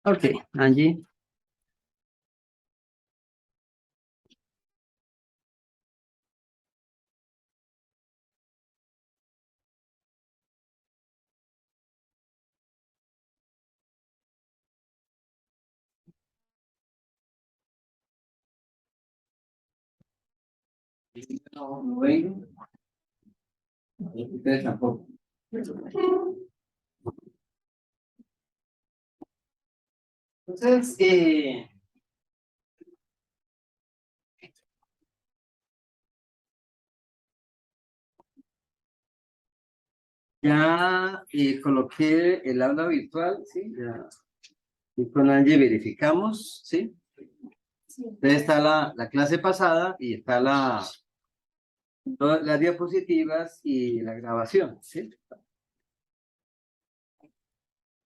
Ok, Angie. No vengo. Ustedes tampoco. Entonces, ya coloqué el aula virtual, ¿sí? Ya. Y con Angie verificamos, ¿sí? Entonces está la clase pasada y está todas las diapositivas y la grabación, ¿sí?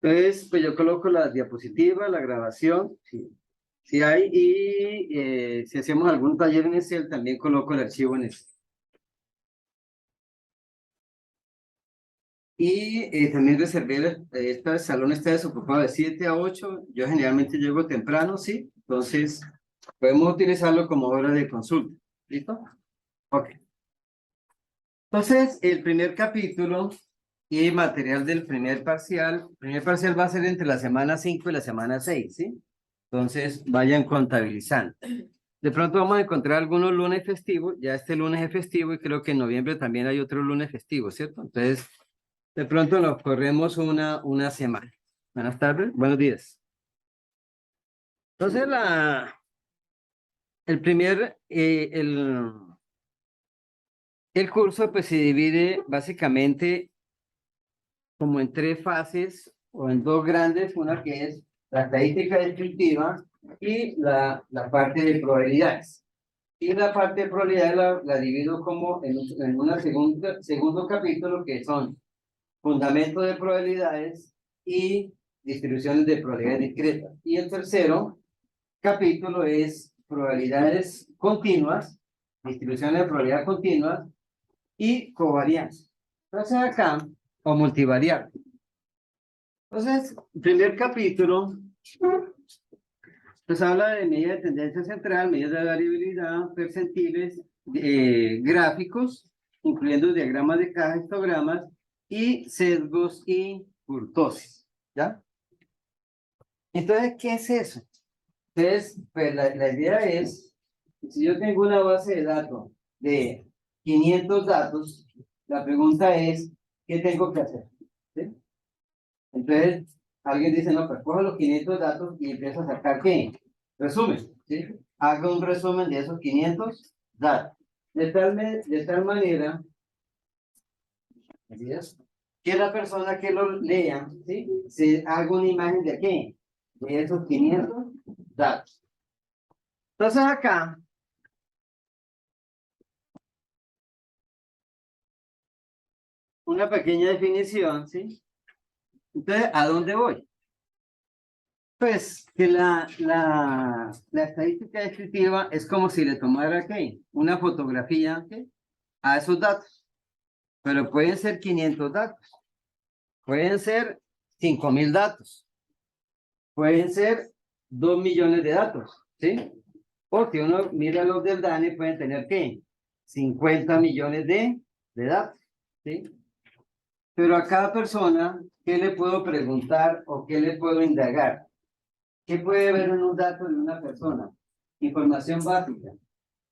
Entonces, pues yo coloco la diapositiva, la grabación, sí, sí hay, y si hacemos algún taller en Excel, también coloco el archivo en Excel. Y también reservé, este salón está desocupado de 7 a 8, yo generalmente llego temprano, ¿sí? Entonces, podemos utilizarlo como hora de consulta, ¿listo? Ok. Entonces, el primer capítulo y material del primer parcial va a ser entre la semana 5 y la semana 6, ¿sí? Entonces, vayan contabilizando. De pronto vamos a encontrar algunos lunes festivos, ya este lunes es festivo y creo que en noviembre también hay otro lunes festivo, ¿cierto? Entonces, de pronto nos corremos una semana. Buenas tardes, buenos días. Entonces, el curso pues se divide básicamente como en 3 fases o en 2 grandes, una que es la estadística descriptiva y la parte de probabilidades. Y la parte de probabilidades la divido como en una segundo capítulo que son fundamentos de probabilidades y distribuciones de probabilidades discretas. Y el tercero capítulo es probabilidades continuas, distribuciones de probabilidad continuas y covarianza. Entonces acá, o multivariable. Entonces, primer capítulo, pues habla de medidas de tendencia central, medidas de variabilidad, percentiles, gráficos, incluyendo diagramas de caja, histogramas, y sesgos y kurtosis, ¿ya? Entonces, ¿qué es eso? Entonces, pues la idea es, si yo tengo una base de datos de 500 datos, la pregunta es, ¿qué tengo que hacer? ¿Sí? Entonces, alguien dice, no, pues coja los 500 datos y empieza a sacar, ¿qué? Resumen, ¿sí? Haga un resumen de esos 500 datos. De tal manera, ¿sí es? Que la persona que lo lea, ¿sí? Se haga una imagen de qué? De esos 500 datos. Entonces acá, una pequeña definición, ¿sí? Entonces, ¿a dónde voy? Pues que la estadística descriptiva es como si le tomara, ¿qué? Una fotografía, ¿qué? A esos datos. Pero pueden ser 500 datos. Pueden ser 5.000 datos. Pueden ser 2 millones de datos, ¿sí? O si uno mira los del DANE, pueden tener, ¿qué? 50 millones de datos, ¿sí? Pero a cada persona, ¿qué le puedo preguntar o qué le puedo indagar? ¿Qué puede ver en un dato de una persona? Información básica.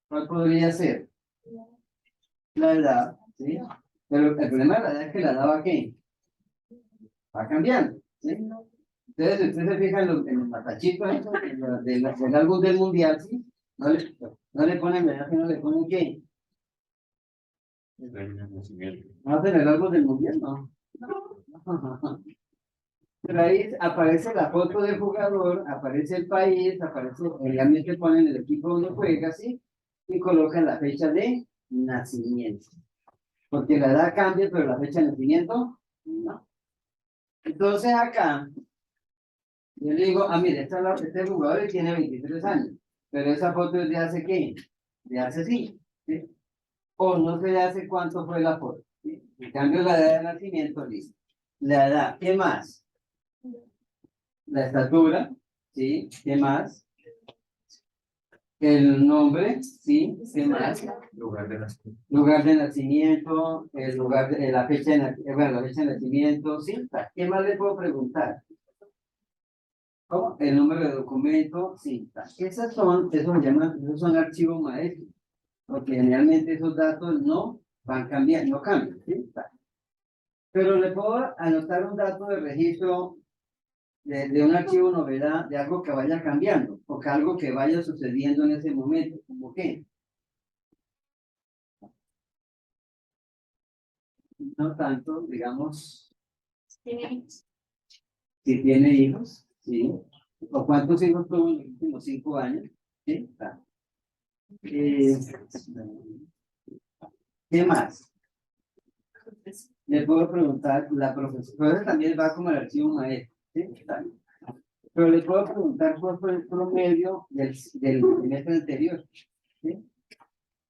¿Cuál podría ser? La edad, ¿sí? Pero el problema de la edad es que la edad va, ¿qué? Va cambiando, ¿sí? Entonces, si usted se fija en los matachitos del álbum del mundial, ¿sí? No le ponen edad, sino le ponen ¿qué? ¿No hacen el álbum del mundial? No. Pero ahí aparece la foto del jugador, aparece el país, aparece, obviamente ponen el equipo donde juega, ¿sí? Y colocan la fecha de nacimiento. Porque la edad cambia, pero la fecha de nacimiento, no. Entonces acá, Yo le digo, ah, mire, este jugador tiene 23 años, pero esa foto es de hace qué, de hace sí, ¿sí? O no sé de hace cuánto fue la foto, ¿sí? En cambio, la edad de nacimiento, listo. La edad, ¿qué más? La estatura, ¿sí? ¿Qué más? El nombre, ¿sí? ¿Qué más? Lugar de nacimiento. Lugar de nacimiento, el lugar de la fecha bueno, la fecha de nacimiento, ¿sí? ¿Qué más le puedo preguntar? ¿Cómo? El número de documento, sí. Esos son archivos maestros, porque generalmente esos datos no van cambiando, no cambian, ¿sí? Pero le puedo anotar un dato de registro de un archivo novedad, de algo que vaya cambiando, o que algo que vaya sucediendo en ese momento, ¿como qué? No tanto, digamos, si tiene hijos, ¿sí? ¿O cuántos hijos tuvo en los últimos 5 años? ¿Sí? Eh, ¿Qué más? Le puedo preguntar, la profesora también va como el archivo maestro, ¿sí? Pero le puedo preguntar cuál fue el promedio del semestre anterior, ¿sí?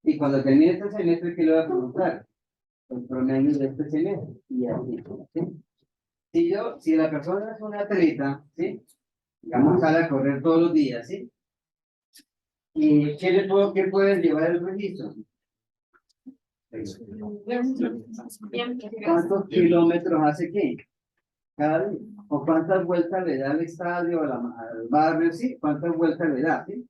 Y cuando termine este semestre, ¿qué le voy a preguntar? El promedio de este semestre. Y así, ¿sí? Si la persona es una atleta, ¿sí? Digamos, sale a correr todos los días, ¿sí? ¿Y qué puede llevar el registro? ¿Cuántos kilómetros hace qué? Cada día. ¿O cuántas vueltas le da al estadio, al barrio? ¿Sí? ¿Cuántas vueltas le da? ¿Sí?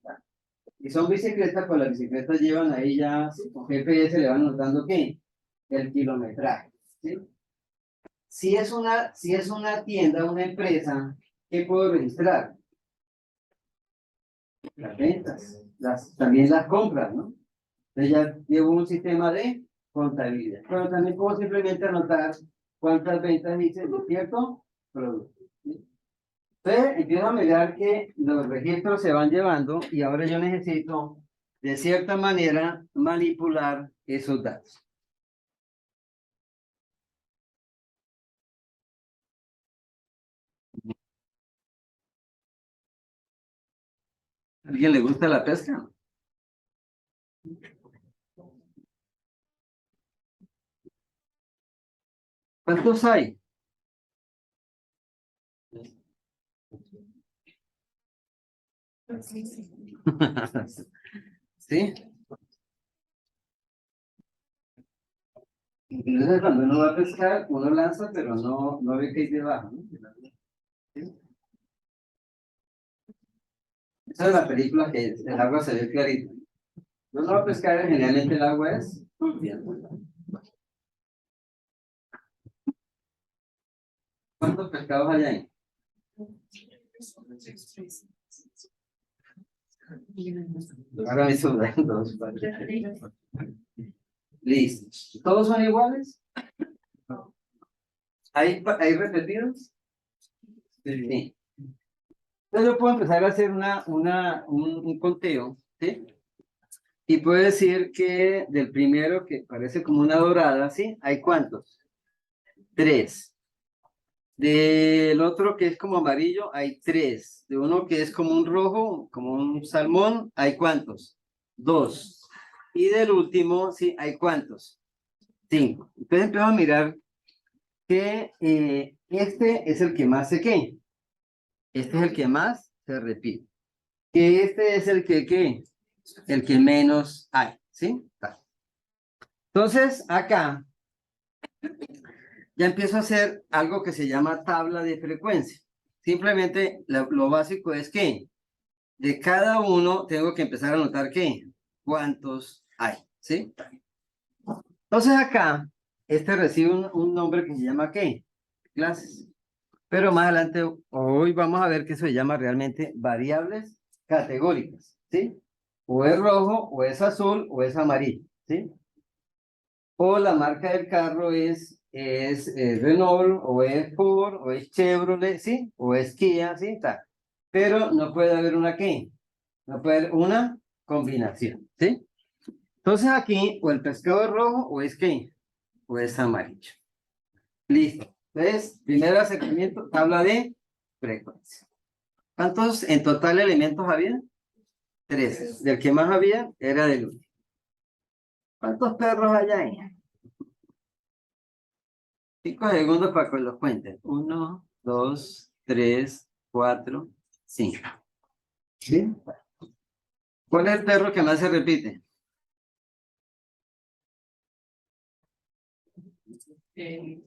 Y son bicicletas, pues las bicicletas llevan ahí ya, ¿sí? Con GPS le van notando qué? El kilometraje, ¿sí? Si es una tienda, una empresa, ¿qué puedo registrar? Las ventas, también las compras, ¿no? Entonces ya llevo un sistema de contabilidad. Pero también puedo simplemente anotar cuántas ventas hice de cierto producto, ¿sí? Entonces empiezo a mirar que los registros se van llevando y ahora yo necesito, de cierta manera, manipular esos datos. ¿A alguien le gusta la pesca? ¿Cuántos hay? ¿Sí? Entonces cuando uno va a pescar, uno lanza, pero no ve qué hay debajo, ¿no? ¿Sí? Esa es la película que el agua se ve clarita. Uno va a pescar, generalmente el agua es turbia. ¿Cuántos pescados hay ahí? Ahora me sobran dos. Listo. ¿Todos son iguales? ¿Hay repetidos? Sí. Entonces yo puedo empezar a hacer un conteo, ¿sí? Y puedo decir que del primero, que parece como una dorada, ¿sí? ¿Hay cuántos? 3. Del otro que es como amarillo, hay 3. De uno que es como un rojo, como un salmón, ¿hay cuántos? 2. Y del último, ¿sí? ¿Hay cuántos? 5. Entonces empiezo a mirar que este es el que más se qué. Este es el que más se repite. Que este es el que ¿qué? El que menos hay, ¿sí? Entonces, acá ya empiezo a hacer algo que se llama tabla de frecuencia. Simplemente lo básico es que de cada uno tengo que empezar a anotar qué, cuántos hay, ¿sí? Entonces acá, este recibe un nombre que se llama qué, clases. Pero más adelante, hoy vamos a ver que eso se llama realmente variables categóricas, ¿sí? O es rojo, o es azul, o es amarillo, ¿sí? O la marca del carro es Renault, o es Ford, o es Chevrolet, ¿sí? O es Kia, ¿sí? Está. Pero no puede haber una ¿qué? No puede haber una combinación, ¿sí? Entonces aquí, o el pescado es rojo, o es ¿qué? O es amarillo. Listo. Entonces, primer acercamiento, tabla de frecuencia. ¿Cuántos en total elementos había? 13. Del que más había era del último. ¿Cuántos perros hay ahí? 5 segundos para que los cuenten. 1, 2, 3, 4, 5. ¿Sí? ¿Cuál es el perro que más se repite? ¿Sí?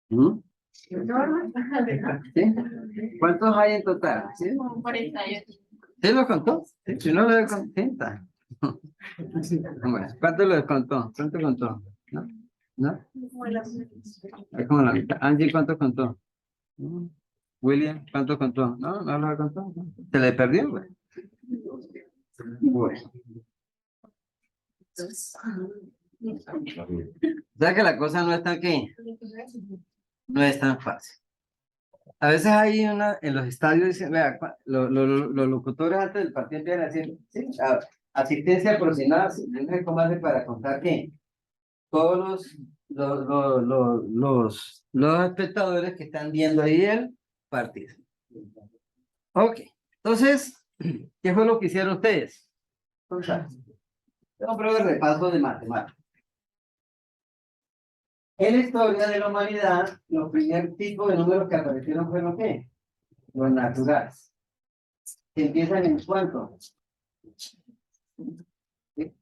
¿Mm? ¿Sí? ¿Cuántos hay en total? ¿Sí? 48. ¿Sí lo contó? ¿Sí? Si no lo contenta. Bueno, ¿cuánto lo contó? ¿Cuánto contó? ¿No? ¿No? Es como la mitad. Angie, ¿cuánto contó? ¿Mm? William, ¿cuánto contó? No, no lo contó. ¿No? ¿Se le perdió? Güey? Bueno. O sea que la cosa no es tan que no es tan fácil. A veces hay una, en los estadios dicen, vea, los locutores antes del partido empiezan a decir, sí, asistencia aproximada, yo no sé cómo hace para contar que todos los espectadores que están viendo ahí el partido. Ok, entonces, ¿qué fue lo que hicieron ustedes? Un breve repaso de matemáticas. En la historia de la humanidad, los primeros tipos de números que aparecieron fueron ¿qué? Los naturales. Que empiezan en cuánto. ¿Sí?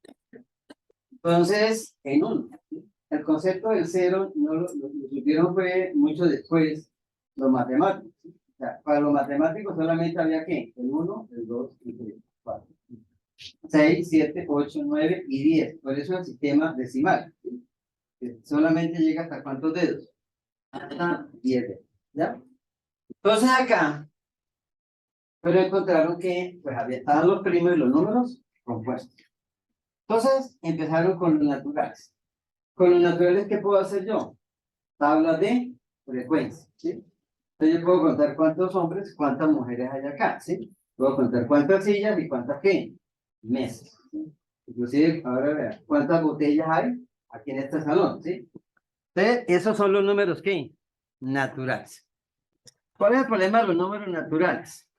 Entonces, en uno. El concepto del cero no lo supieron fue mucho después los matemáticos. O sea, para los matemáticos solamente había ¿qué? El 1, el 2, el 3, 4, 6, 7, 8, 9 y 10. Por eso el sistema decimal. ¿Sí? Que solamente llega hasta ¿cuántos dedos? Hasta 10 dedos. ¿Ya? Entonces acá, pero encontraron que pues estaban los primos y los números compuestos. Entonces empezaron con los naturales. Con los naturales, ¿qué puedo hacer yo? Tabla de frecuencia, ¿sí? Entonces yo puedo contar cuántos hombres, cuántas mujeres hay acá, ¿sí? Puedo contar cuántas sillas y cuántas qué, mesas, ¿sí? Inclusive, ahora vean, cuántas botellas hay aquí en este salón, ¿sí? Entonces, esos son los números ¿qué? Naturales. ¿Cuál es el problema de los números naturales?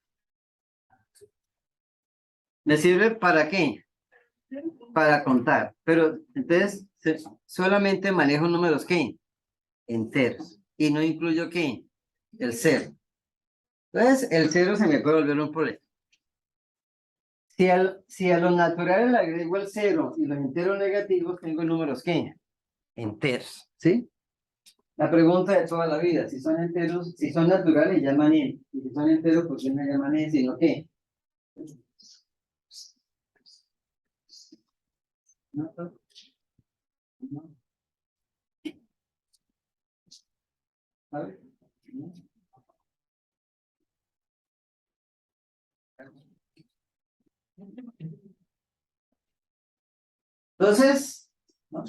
¿Me sirve para qué? Para contar, pero entonces solamente manejo números ¿qué? Enteros, y no incluyo ¿qué? El cero. Entonces, el cero se me puede volver un problema. Si a los naturales le agrego el cero y los enteros negativos, tengo números ¿qué? Enteros, ¿sí? La pregunta de toda la vida, si son enteros, si son naturales, llaman y si son enteros, pues no llaman sino ¿qué? ¿No? ¿No? ¿Sabe? ¿No? Entonces, ¿no?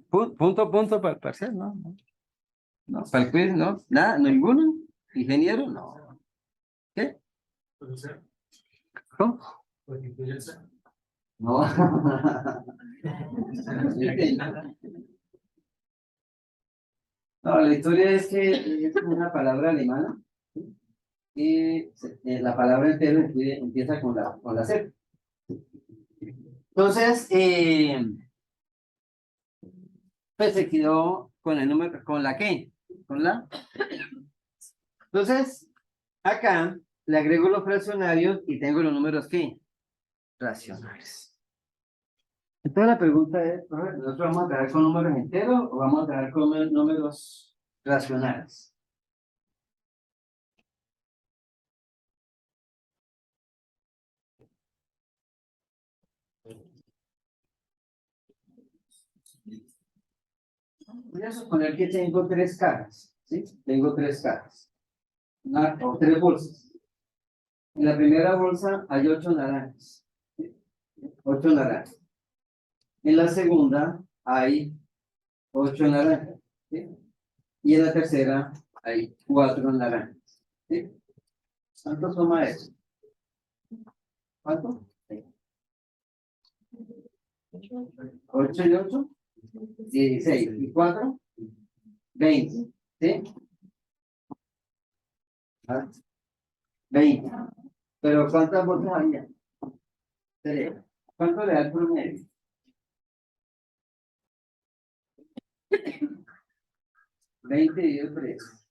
Punto para el parcial, ¿no? No, para el quiz, no, nada, ninguno. Ingeniero, no. ¿Qué? ¿Cómo? No. No, la historia es que es una palabra alemana y la palabra entero empieza con la Z. Entonces, pues se quedó con el número, con la ¿qué? Con la. Entonces, acá le agrego los fraccionarios y tengo los números ¿qué? Racionales. Entonces la pregunta es, ¿nosotros vamos a trabajar con números enteros o vamos a trabajar con números racionales? Voy a suponer que tengo 3 cajas, ¿sí? Tengo 3 cajas, o 3 bolsas. En la primera bolsa hay 8 naranjas, ¿sí? 8 naranjas. En la segunda hay 8 naranjas, ¿sí? Y en la tercera hay 4 naranjas, ¿sí? ¿Cuánto suma eso? ¿Cuánto? 8 y 8, 16. ¿Y 4? 20. ¿Sí? 20. Pero ¿cuántas votos había? 3. ¿Cuánto le da el promedio? 20 y 3.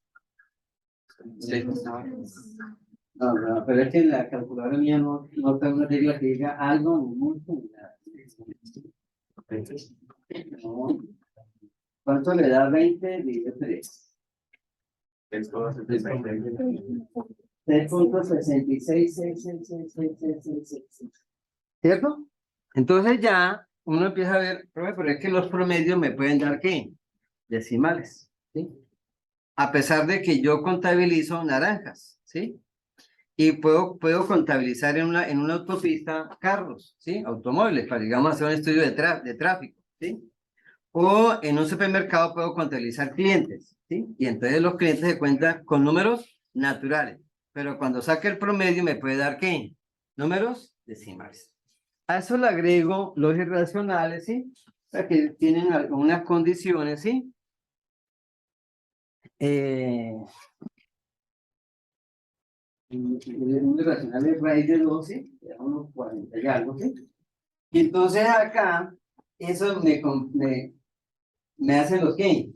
No, pero es que en la calculadora mía no está una regla que diga algo, ni mucho, ni nada. No. ¿Cuánto le da 20 dividido 3? 3.66666666. ¿Cierto? Entonces ya uno empieza a ver, profe, pero es que los promedios me pueden dar ¿qué? Decimales, ¿sí? A pesar de que yo contabilizo naranjas, ¿sí? Y puedo contabilizar en una autopista carros, ¿sí? Automóviles, para, digamos, hacer un estudio de tráfico, ¿sí? O en un supermercado puedo contabilizar clientes, ¿sí? Y entonces los clientes se cuentan con números naturales. Pero cuando saque el promedio me puede dar ¿qué? Números decimales. A eso le agrego los irracionales, ¿sí? O sea, que tienen algunas condiciones, ¿sí? Un irracional es raíz de 12, da unos 40 y algo, ¿sí? Y entonces acá, eso me hacen los ¿qué?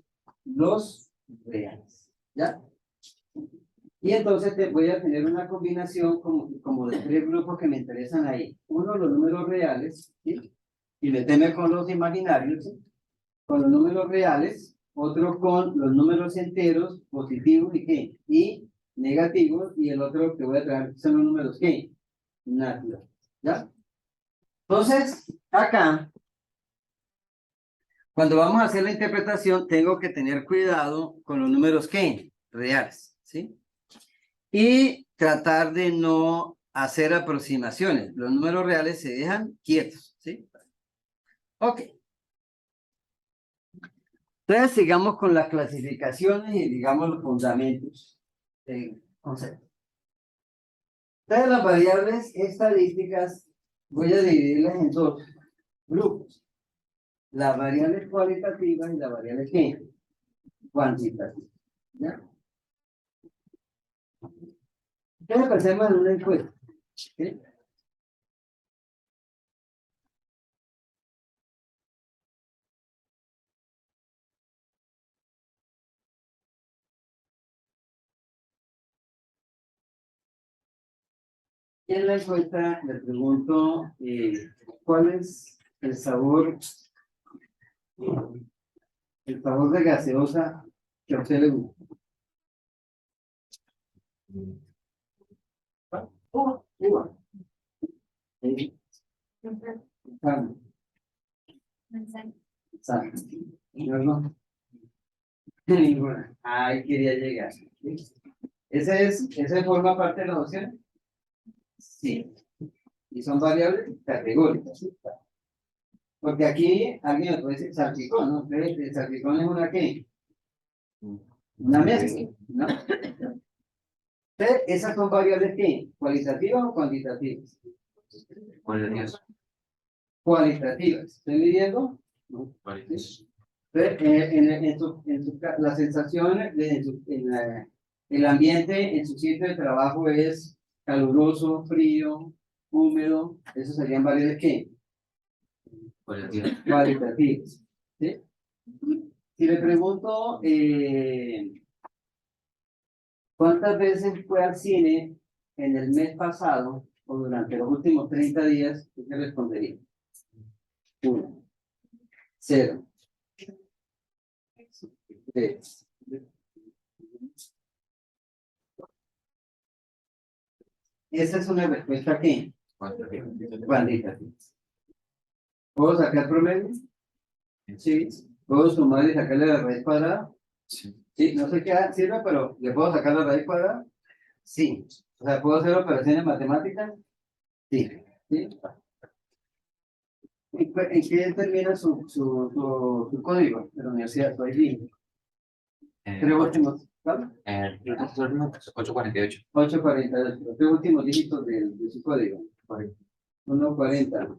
Los reales, ¿ya? Y entonces te voy a tener una combinación como de 3 grupos que me interesan ahí. Uno, los números reales, ¿sí? Y meteme con los imaginarios, ¿sí? Con los números reales. Otro con los números enteros, positivos y ¿qué? Y negativos. Y el otro que voy a traer son los números ¿qué? Naturales, ¿ya? Entonces, acá, cuando vamos a hacer la interpretación, tengo que tener cuidado con los números ¿qué? Reales, ¿sí? Y tratar de no hacer aproximaciones. Los números reales se dejan quietos, ¿sí? Ok. Entonces, sigamos con las clasificaciones y digamos los fundamentos del concepto. Entonces, las variables estadísticas voy a dividirlas en dos grupos. Las variables cualitativas y las variables ¿qué? Cuantitativas. ¿Ya? Entonces, empecemos en una encuesta. ¿Sí? Y en la encuesta le pregunto ¿cuál es el sabor de gaseosa que a usted le gusta? Uva. Sí. Sal. Sal. No. Ninguna. Ahí quería llegar. ¿Sí? ¿Ese forma parte de la opción? Sí. Y son variables categóricas. ¿Sí? Porque aquí alguien me puede decir salpicón, ¿no? El salpicón es una ¿qué? Una mezcla, ¿no? Entonces, esas son variables ¿qué? ¿Cualitativas o cuantitativas? Cualitativas. Cualitativas. ¿Estoy midiendo? No. Entonces, la sensación, el ambiente en su sitio de trabajo es caluroso, frío, húmedo. Esos serían variables ¿qué? Cualitativas. ¿Sí? Si le pregunto ¿cuántas veces fue al cine en el mes pasado o durante los últimos 30 días? ¿Qué respondería? 1, 0, 3. Esa es una respuesta ¿qué? Cuantitativa. ¿Puedo sacar promedio? Sí. ¿Puedo sumar y sacarle la raíz cuadrada? Sí. Sí, no sé qué sirve, pero ¿le puedo sacar la raíz cuadrada? Sí. O sea, ¿puedo hacer operaciones matemáticas? Sí. ¿Sí? ¿En qué termina su código de la universidad? Su ID. Tres últimos, ¿vale? 848. 848. Los tres últimos dígitos de su código. 140.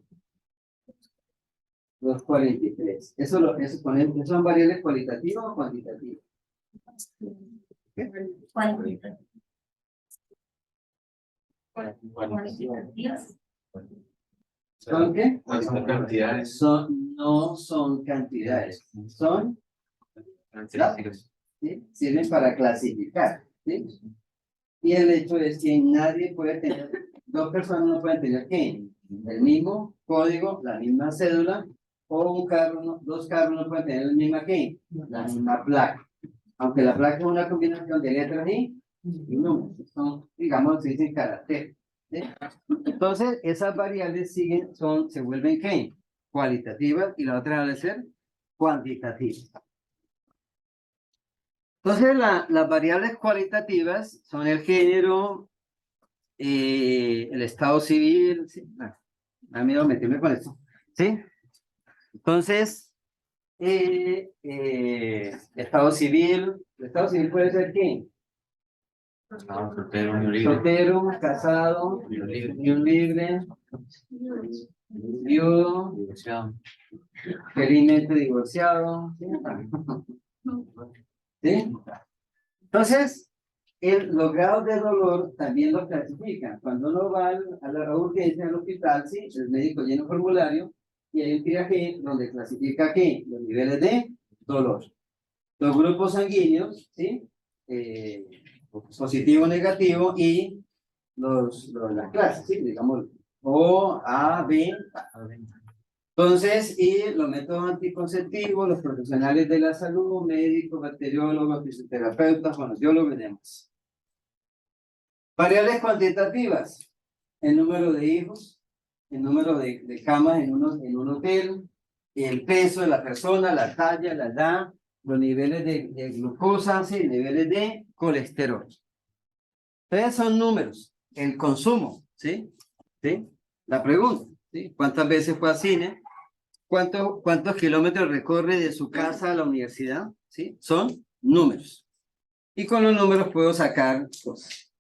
243. ¿Eso son variables cualitativas o cuantitativas? ¿Son qué? Son cantidades. No son cantidades, son Características. ¿sí? Sirven para clasificar, ¿sí? Y el hecho es que nadie puede tener, dos personas no pueden tener ¿qué? El mismo código, la misma cédula, o un carro, dos carros no pueden tener la misma ¿qué? La misma placa. Aunque la placa es una combinación de letras y números, son, digamos, se dicen caracteres. ¿Sí? Entonces, esas variables se vuelven ¿qué? Cualitativas y la otra debe ser cuantitativas. Entonces, las variables cualitativas son el género, el estado civil, ¿sí? Me da miedo meterme con esto, ¿sí? Entonces, estado civil, el estado civil puede ser ¿qué? Soltero, unión libre. Soltero, casado, unión libre, viudo, Divorciado. felizmente divorciado, ¿sí? ¿Sí? Entonces, los grados de dolor también los clasifican. Cuando uno va a la urgencia al hospital, ¿sí? El médico llena un formulario y hay un tiraje donde clasifica ¿qué? Los niveles de dolor. Los grupos sanguíneos, ¿sí? Positivo, negativo y las clases, ¿sí? Digamos, O, A, B. Entonces, y los métodos anticonceptivos, los profesionales de la salud, médicos, bacteriólogos, fisioterapeutas, fonodiólogos y demás. Variables cuantitativas, el número de hijos, el número de camas en un hotel, el peso de la persona, la talla, la edad, los niveles de glucosa, ¿sí? Niveles de colesterol. Entonces son números, el consumo, ¿sí? ¿Sí? La pregunta, ¿sí? ¿Cuántas veces fue al cine? ¿Cuántos kilómetros recorre de su casa a la universidad? ¿Sí? Son números. Y con los números puedo sacar cosas.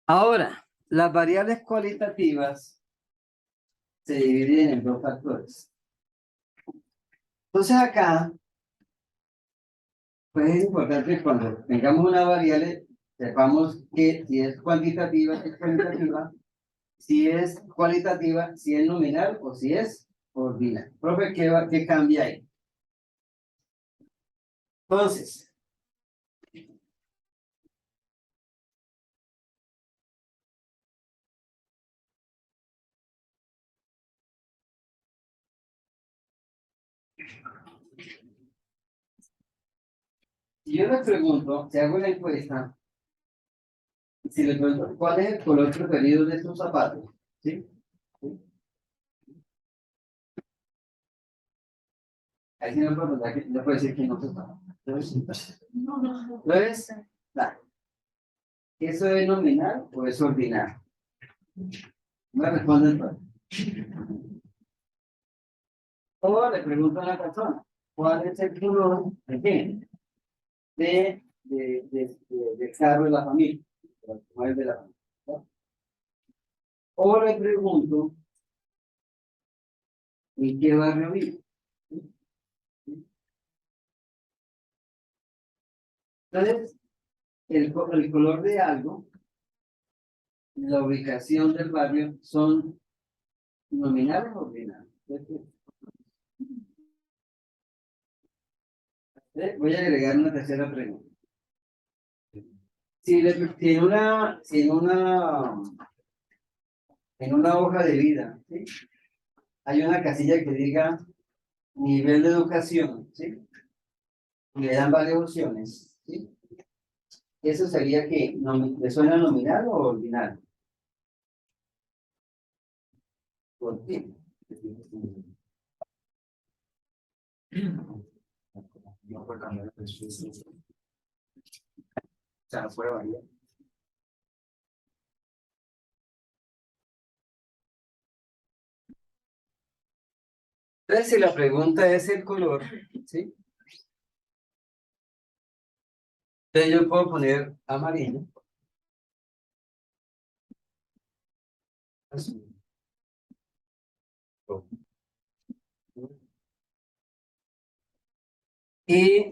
Ahora, las variables cualitativas se dividen en dos factores. Entonces acá, pues es importante que cuando tengamos una variable, sepamos que si es cuantitativa, si es cualitativa, si es cualitativa, si es nominal o si es ordinal. Profe, ¿qué cambia ahí? Entonces, si yo les pregunto, si hago una encuesta, si les pregunto, ¿cuál es el color preferido de sus zapatos? ¿Sí? ¿Sí? Ahí sí no puedo preguntar, no puedo decir que no se está. Entonces, ¿eso es nominal o es ordinal? Me responden pues. O le pregunto a la persona, ¿cuál es el color de qué? Del carro de la familia, del automóvil de la familia. ¿No? O le pregunto, ¿en qué barrio vive? Entonces, el color de algo, la ubicación del barrio, son nominales o ordinales. Voy a agregar una tercera pregunta. Si en una hoja de vida, ¿sí? Hay una casilla que diga nivel de educación, ¿sí? Y le dan varias opciones, ¿sí? Eso sería que, ¿le suena nominal o ordinal? ¿Por qué? No puede cambiar el precio. O sea, no puede variar. Entonces, si la pregunta es el color, ¿sí? Entonces yo puedo poner amarillo. Azul.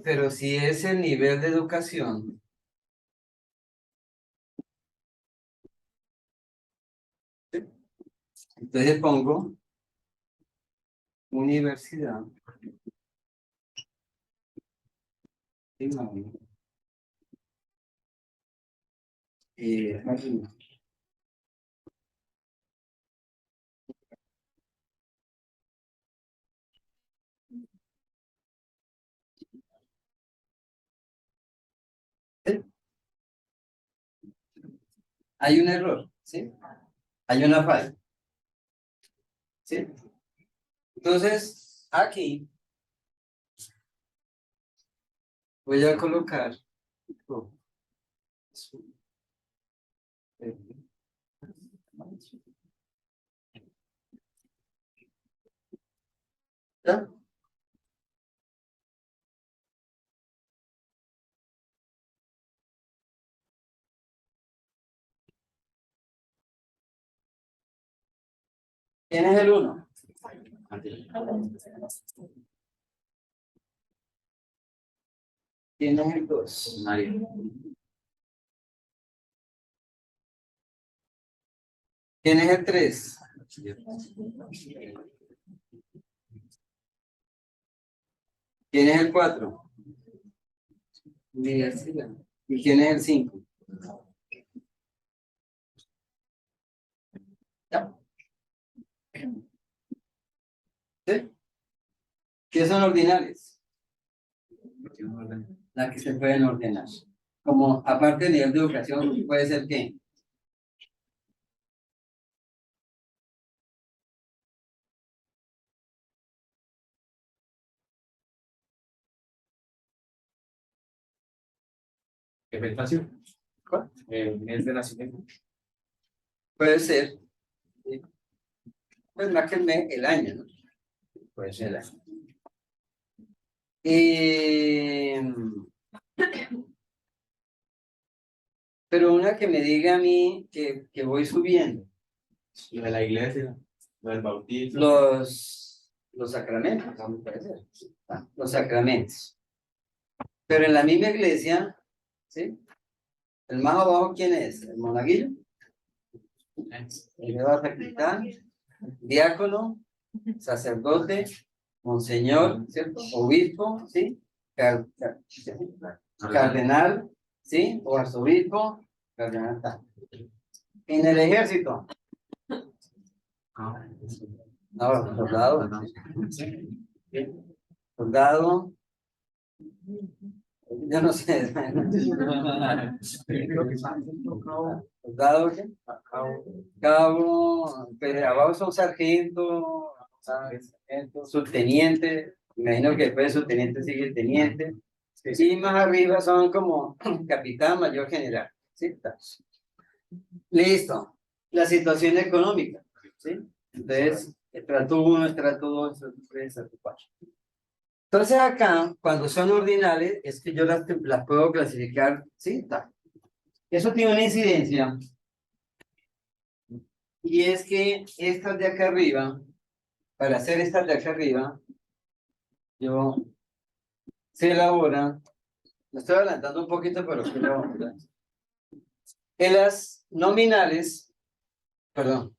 Pero si es el nivel de educación, entonces pongo universidad. Aquí. ¿Sí? Hay un error, ¿sí? Hay una falla, ¿sí? Entonces, aquí voy a colocar oh, ¿ya? ¿Quién es el 1? ¿Quién es el 2? Mario. ¿Quién es el 3? ¿Quién es el 4? Universidad. ¿Y quién es el 5? ¿Ya? ¿Sí? ¿Qué son ordinales? Las que se pueden ordenar. Como aparte del nivel de educación, puede ser ¿qué? ¿Qué fecha? ¿Cuál? Mes de nacimiento. Puede ser, ¿sí? Pues más que el mes, el año, ¿no? Puede ser el año. Pero una que me diga a mí que voy subiendo. Lo de la iglesia, lo del bautismo. Los sacramentos, ¿no? Puede ser. Los sacramentos. Pero en la misma iglesia, ¿sí? El más abajo, ¿quién es? El monaguillo. El nuevo sacristán, diácono, sacerdote, monseñor, ¿cierto? Obispo, ¿sí? Cardenal, ¿sí? O arzobispo, cardenal. En el ejército, no, soldado, soldado, yo no sé, soldado, ¿qué? Cabo, pero abajo son sargento, sargento, subteniente, imagino que después de subteniente sigue el teniente, y más arriba son como capitán, mayor general, ¿sí? Listo, la situación económica, ¿sí? Entonces, estrato 1, estrato 2, estrato 3, estrato 4. Entonces acá, cuando son ordinales, es que yo las puedo clasificar, ¿sí? Eso tiene una incidencia, y es que estas de acá arriba, para hacer estas de acá arriba, yo se elabora, me estoy adelantando un poquito, pero se elabora. En las nominales, perdón.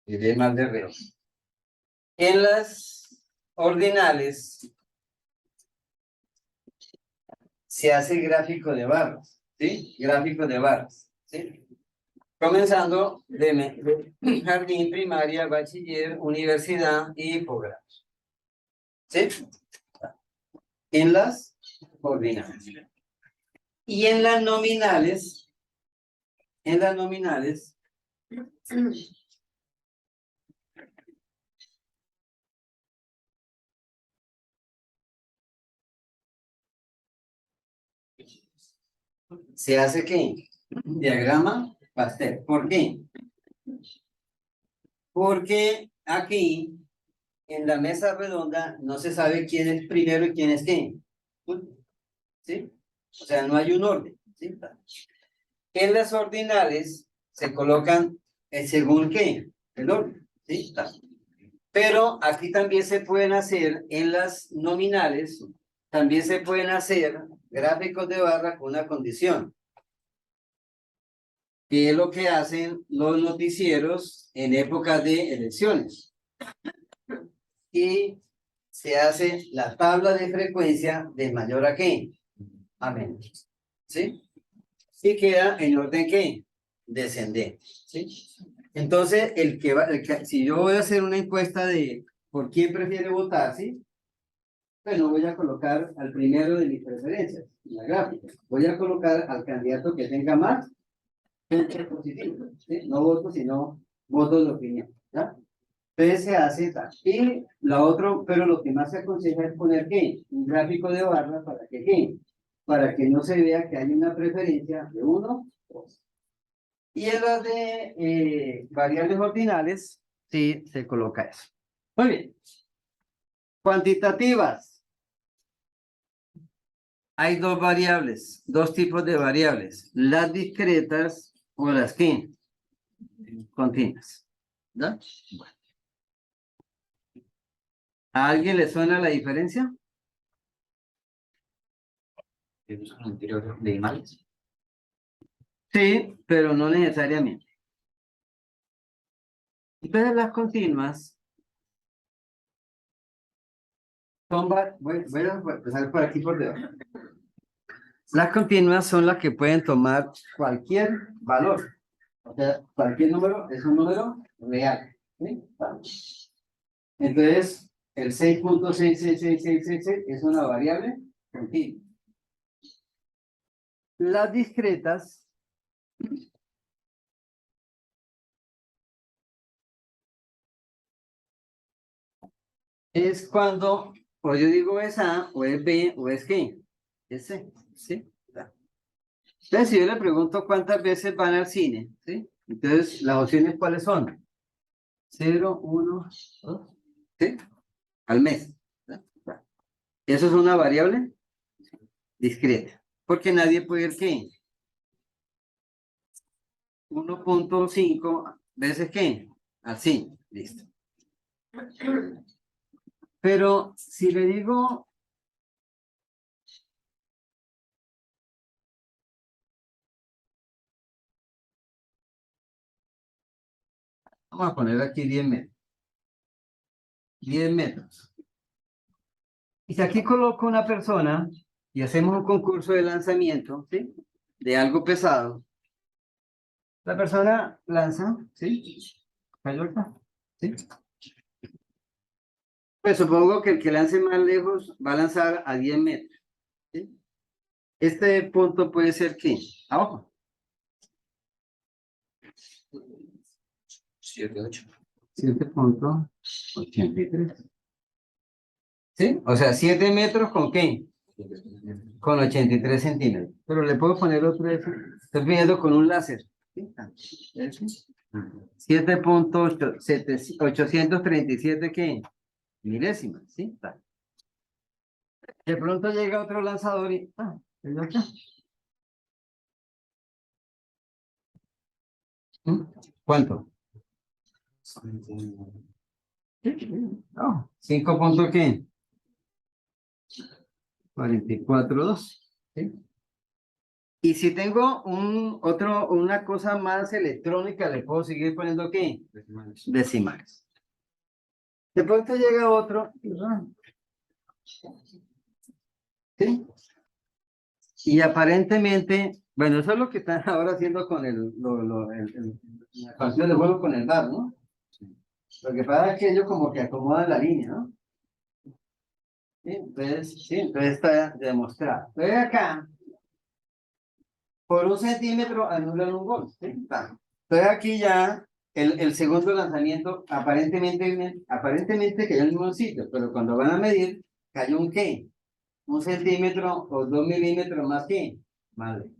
Diré más de reo. En las ordinales se hace gráfico de barras, ¿sí? Gráfico de barras, ¿sí? Comenzando de jardín, primaria, bachiller, universidad y posgrado, ¿sí? En las ordinales. Y en las nominales, se hace ¿qué? Diagrama pastel. ¿Por qué? Porque aquí, en la mesa redonda, no se sabe quién es primero y quién es quién. ¿Sí? O sea, no hay un orden, ¿sí? En las ordinales se colocan según qué, el orden, ¿sí? Pero aquí también se pueden hacer en las nominales, también se pueden hacer gráficos de barra con una condición, que es lo que hacen los noticieros en épocas de elecciones. Y se hace la tabla de frecuencia de mayor a qué, a menos, ¿sí? Y queda en orden qué, descendente, ¿sí? Entonces, si yo voy a hacer una encuesta de por quién prefiere votar, ¿sí? Bueno, voy a colocar al primero de mis preferencias en la gráfica. Voy a colocar al candidato que tenga más puntos positivos, ¿sí? No votos, sino votos de opinión, ¿ya? Entonces se hace tal. Y la otra, pero lo que más se aconseja es poner ¿qué? Un gráfico de barra para que ¿qué? Para que no se vea que hay una preferencia de uno, dos. Y en las de variables ordinales, sí se coloca eso. Muy bien. Cuantitativas. Hay dos variables, dos tipos de variables. Las discretas o las que continuas. ¿No? Bueno. ¿A alguien le suena la diferencia? De imágenes. Sí, pero no necesariamente. Entonces las continuas son, voy a empezar por aquí por debajo. Las continuas son las que pueden tomar cualquier valor. O sea, cualquier número es un número real. ¿Sí? Entonces, el 6.66666 es una variable continua. Las discretas es cuando o yo digo es A, o es B, o es G. Es C, ¿sí? Entonces, si yo le pregunto cuántas veces van al cine, ¿sí? Entonces, las opciones ¿cuáles son? 0, 1, 2, ¿sí? Al mes. Eso es una variable discreta. Porque nadie puede ir, ¿qué? 1.5 veces, ¿qué? Al cine. Listo. Pero si le digo vamos a poner aquí 10 metros. 10 metros. Y si aquí coloco una persona y hacemos un concurso de lanzamiento, ¿sí? De algo pesado. La persona lanza, ¿sí? Cayó acá, ¿sí? Pues supongo que el que lance más lejos va a lanzar a 10 metros, ¿sí? Este punto puede ser ¿qué? Abajo. 7.8. 7.83. ¿Sí? O sea, 7 metros con ¿qué? Con 83 centímetros. Pero le puedo poner otro, estoy viendo con un láser. ¿Sí? 7.837 ¿qué? Milésimas, ¿sí? De pronto llega otro lanzador y ¿es acá? ¿Cuánto? No, 5 punto ¿qué? 44.2. ¿Sí? Y si tengo una cosa más electrónica, le puedo seguir poniendo ¿qué? Decimales. De pronto llega otro. ¿Sí? Y aparentemente, bueno, eso es lo que están ahora haciendo con la canción de juego con el bar, ¿no? Lo que pasa es que ellos como que acomodan la línea, ¿no? Sí, entonces está demostrado. Entonces acá, por 1 centímetro anulan un gol, ¿sí? Entonces aquí ya el segundo lanzamiento aparentemente cayó en el mismo sitio, pero cuando van a medir, cayó un qué, 1 centímetro o 2 milímetros más que, madre.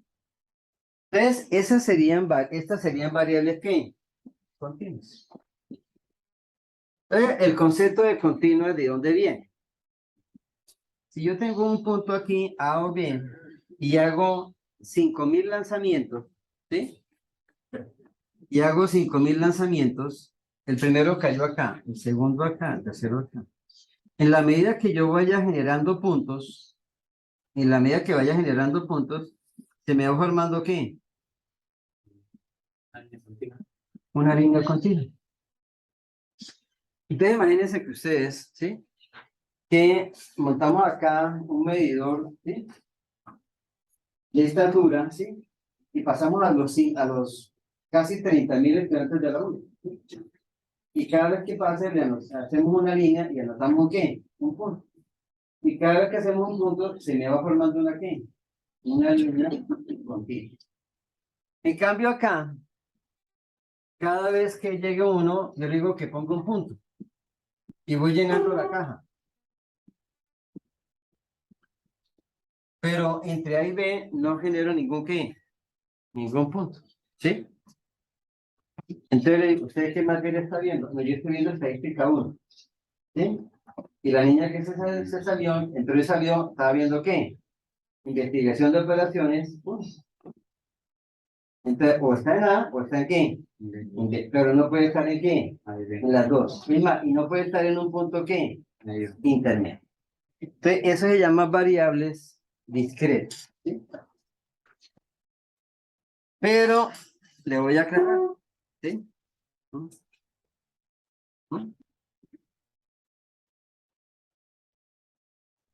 Entonces, estas serían variables que continuas. Entonces, el concepto de continua, ¿de dónde viene? Si yo tengo un punto aquí, A o B, y hago 5.000 lanzamientos, ¿sí? Y hago 5.000 lanzamientos, el primero cayó acá, el segundo acá, el tercero acá. En la medida que yo vaya generando puntos, en la medida que vaya generando puntos, se me va formando ¿qué? Una línea continua. Entonces imagínense que ustedes, ¿sí? Que montamos acá un medidor, ¿sí? De estatura, ¿sí? Y pasamos a los casi 30.000 estudiantes de la U. ¿Sí? Y cada vez que pase, hacemos una línea y anotamos ¿qué? Un punto. Y cada vez que hacemos un punto, se me va formando una ¿qué? Una línea continua. En cambio acá, cada vez que llegue uno, yo le digo que ponga un punto. Y voy llenando la caja. Pero entre A y B no genero ningún ¿qué? Ningún punto. ¿Sí? Entonces, ¿usted qué materia está viendo? No, yo estoy viendo estadística 1. ¿Sí? Y la niña que se salió, entonces salió, estaba viendo ¿qué? Investigación de operaciones 1. Entonces, o está en A o está en ¿qué? En B. Pero no puede estar en ¿qué? En las dos. Es más, y no puede estar en un punto ¿qué? Intermedio. Entonces, eso se llama variables discretas. ¿Sí? Pero le voy a aclarar. ¿Sí?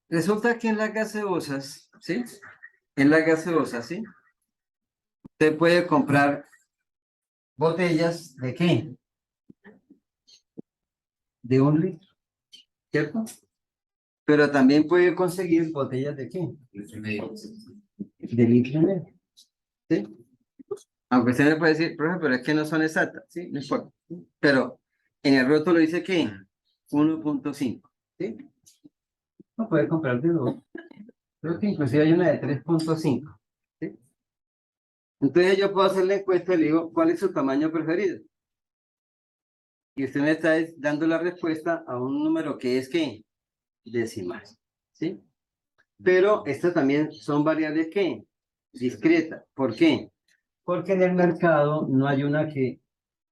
Resulta que en las gaseosas, ¿sí? En las gaseosas, ¿sí? Usted puede comprar botellas ¿de qué? De 1 litro, ¿cierto? Pero también puede conseguir botellas ¿de qué? De litro y medio, ¿sí? Aunque usted me puede decir, profe, pero es que no son exactas, ¿sí? No importa. Pero en el rótulo dice que 1.5, ¿sí? No puede comprar de 2. Creo que inclusive hay una de 3.5, ¿sí? Entonces yo puedo hacer la encuesta y le digo, ¿cuál es su tamaño preferido? Y usted me está dando la respuesta a un número que es ¿qué? Decimal, ¿sí? Pero estas también son variables ¿qué? Discretas. ¿Por qué? Porque en el mercado no hay una que,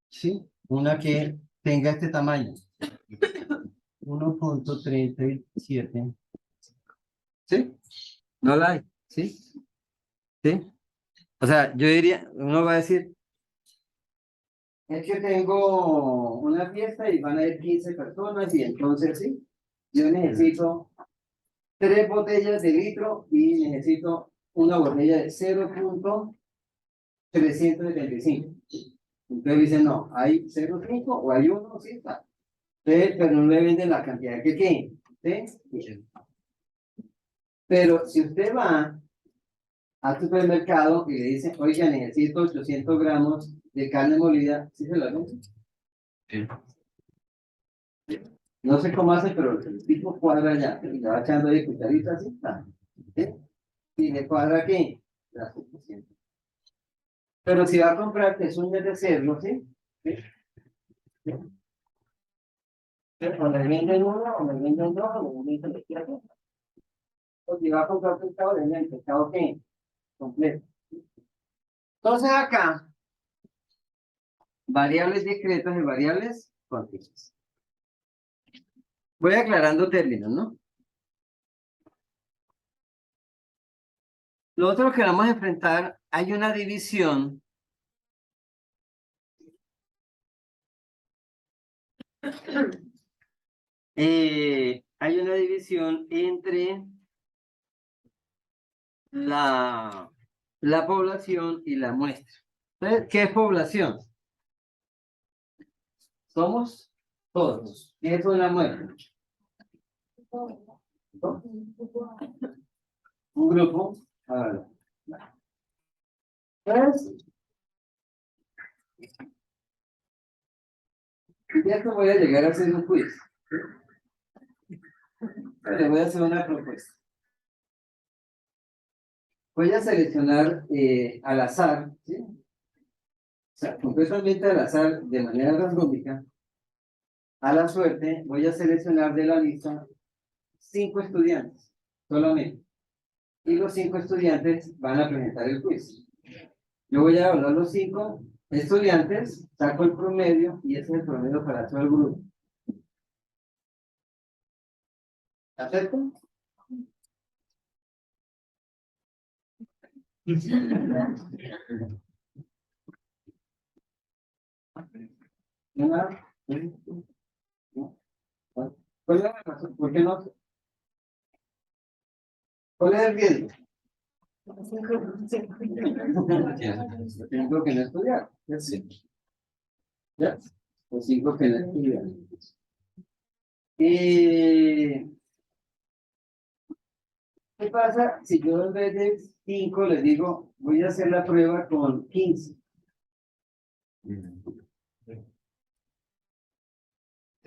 ¿sí? Una que tenga este tamaño. 1.37. ¿Sí? No la hay, ¿sí? ¿Sí? O sea, yo diría, uno va a decir, es que tengo una fiesta y van a ir 15 personas y entonces, ¿sí? Yo necesito 3 botellas de litro y necesito una botella de 0.375. Entonces dicen, no, hay 0.5 o hay uno, sí está. Entonces, pero no le venden la cantidad que tiene. ¿Sí? Pero si usted va al supermercado y le dice, oiga, necesito 800 gramos de carne molida, ¿sí se la venden? Sí. No sé cómo hace, pero el tipo cuadra ya, y le va echando de cucharitas, ¿sí? ¿Sí? Y le cuadra ¿qué? La suficiente. Pero si va a comprar pezuñas de cerdo, ¿sí? ¿Sí? ¿Sí? O le venden uno, o le venden dos, o le venden tres. O si va a comprar pescado, le venden el pescado ¿qué? Completo. Entonces acá, variables discretas y variables continuas. Voy aclarando términos, ¿no? Lo otro que vamos a enfrentar, hay una división hay una división entre la población y la muestra. Entonces, ¿qué es población? Somos todos. ¿Qué es una muestra? Un grupo. A ver. Pues, ya que voy a llegar a hacer un quiz. Le voy a hacer una propuesta. Voy a seleccionar al azar, ¿sí? O sea, completamente al azar, de manera randómica, a la suerte, voy a seleccionar de la lista 5 estudiantes, solamente. y los 5 estudiantes van a presentar el quiz. Yo voy a evaluar los 5 estudiantes, saco el promedio y ese es el promedio para todo el grupo. ¿Acepto? ¿Nada? ¿Cuál es la razón? ¿Por qué no? ¿Cuál es el riesgo? Tengo que no estudiar. ¿Ya? Los 5 que no estudian. ¿Qué pasa si yo en vez de 5 les digo, voy a hacer la prueba con 15?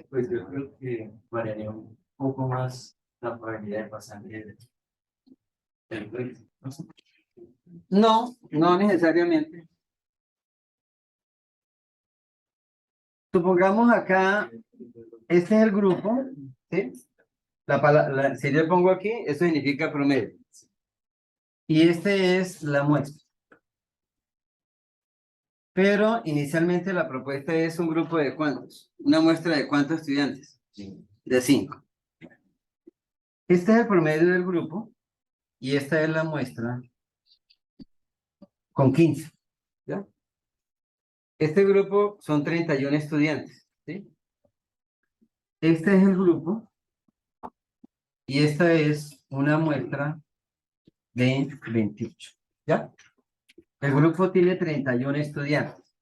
Pues yo creo que variaría un poco más la probabilidad de pasar el quiz, ¿no? No, no necesariamente. Supongamos acá, este es el grupo, ¿sí? Si yo pongo aquí, eso significa promedio. Y este es la muestra. Pero inicialmente la propuesta es un grupo de ¿cuántos? Una muestra de ¿cuántos estudiantes? De 5. Este es el promedio del grupo y esta es la muestra con 15. ¿Ya? Este grupo son 31 estudiantes, ¿sí? Este es el grupo y esta es una muestra de 28. ¿Ya? El grupo tiene 31 estudiantes.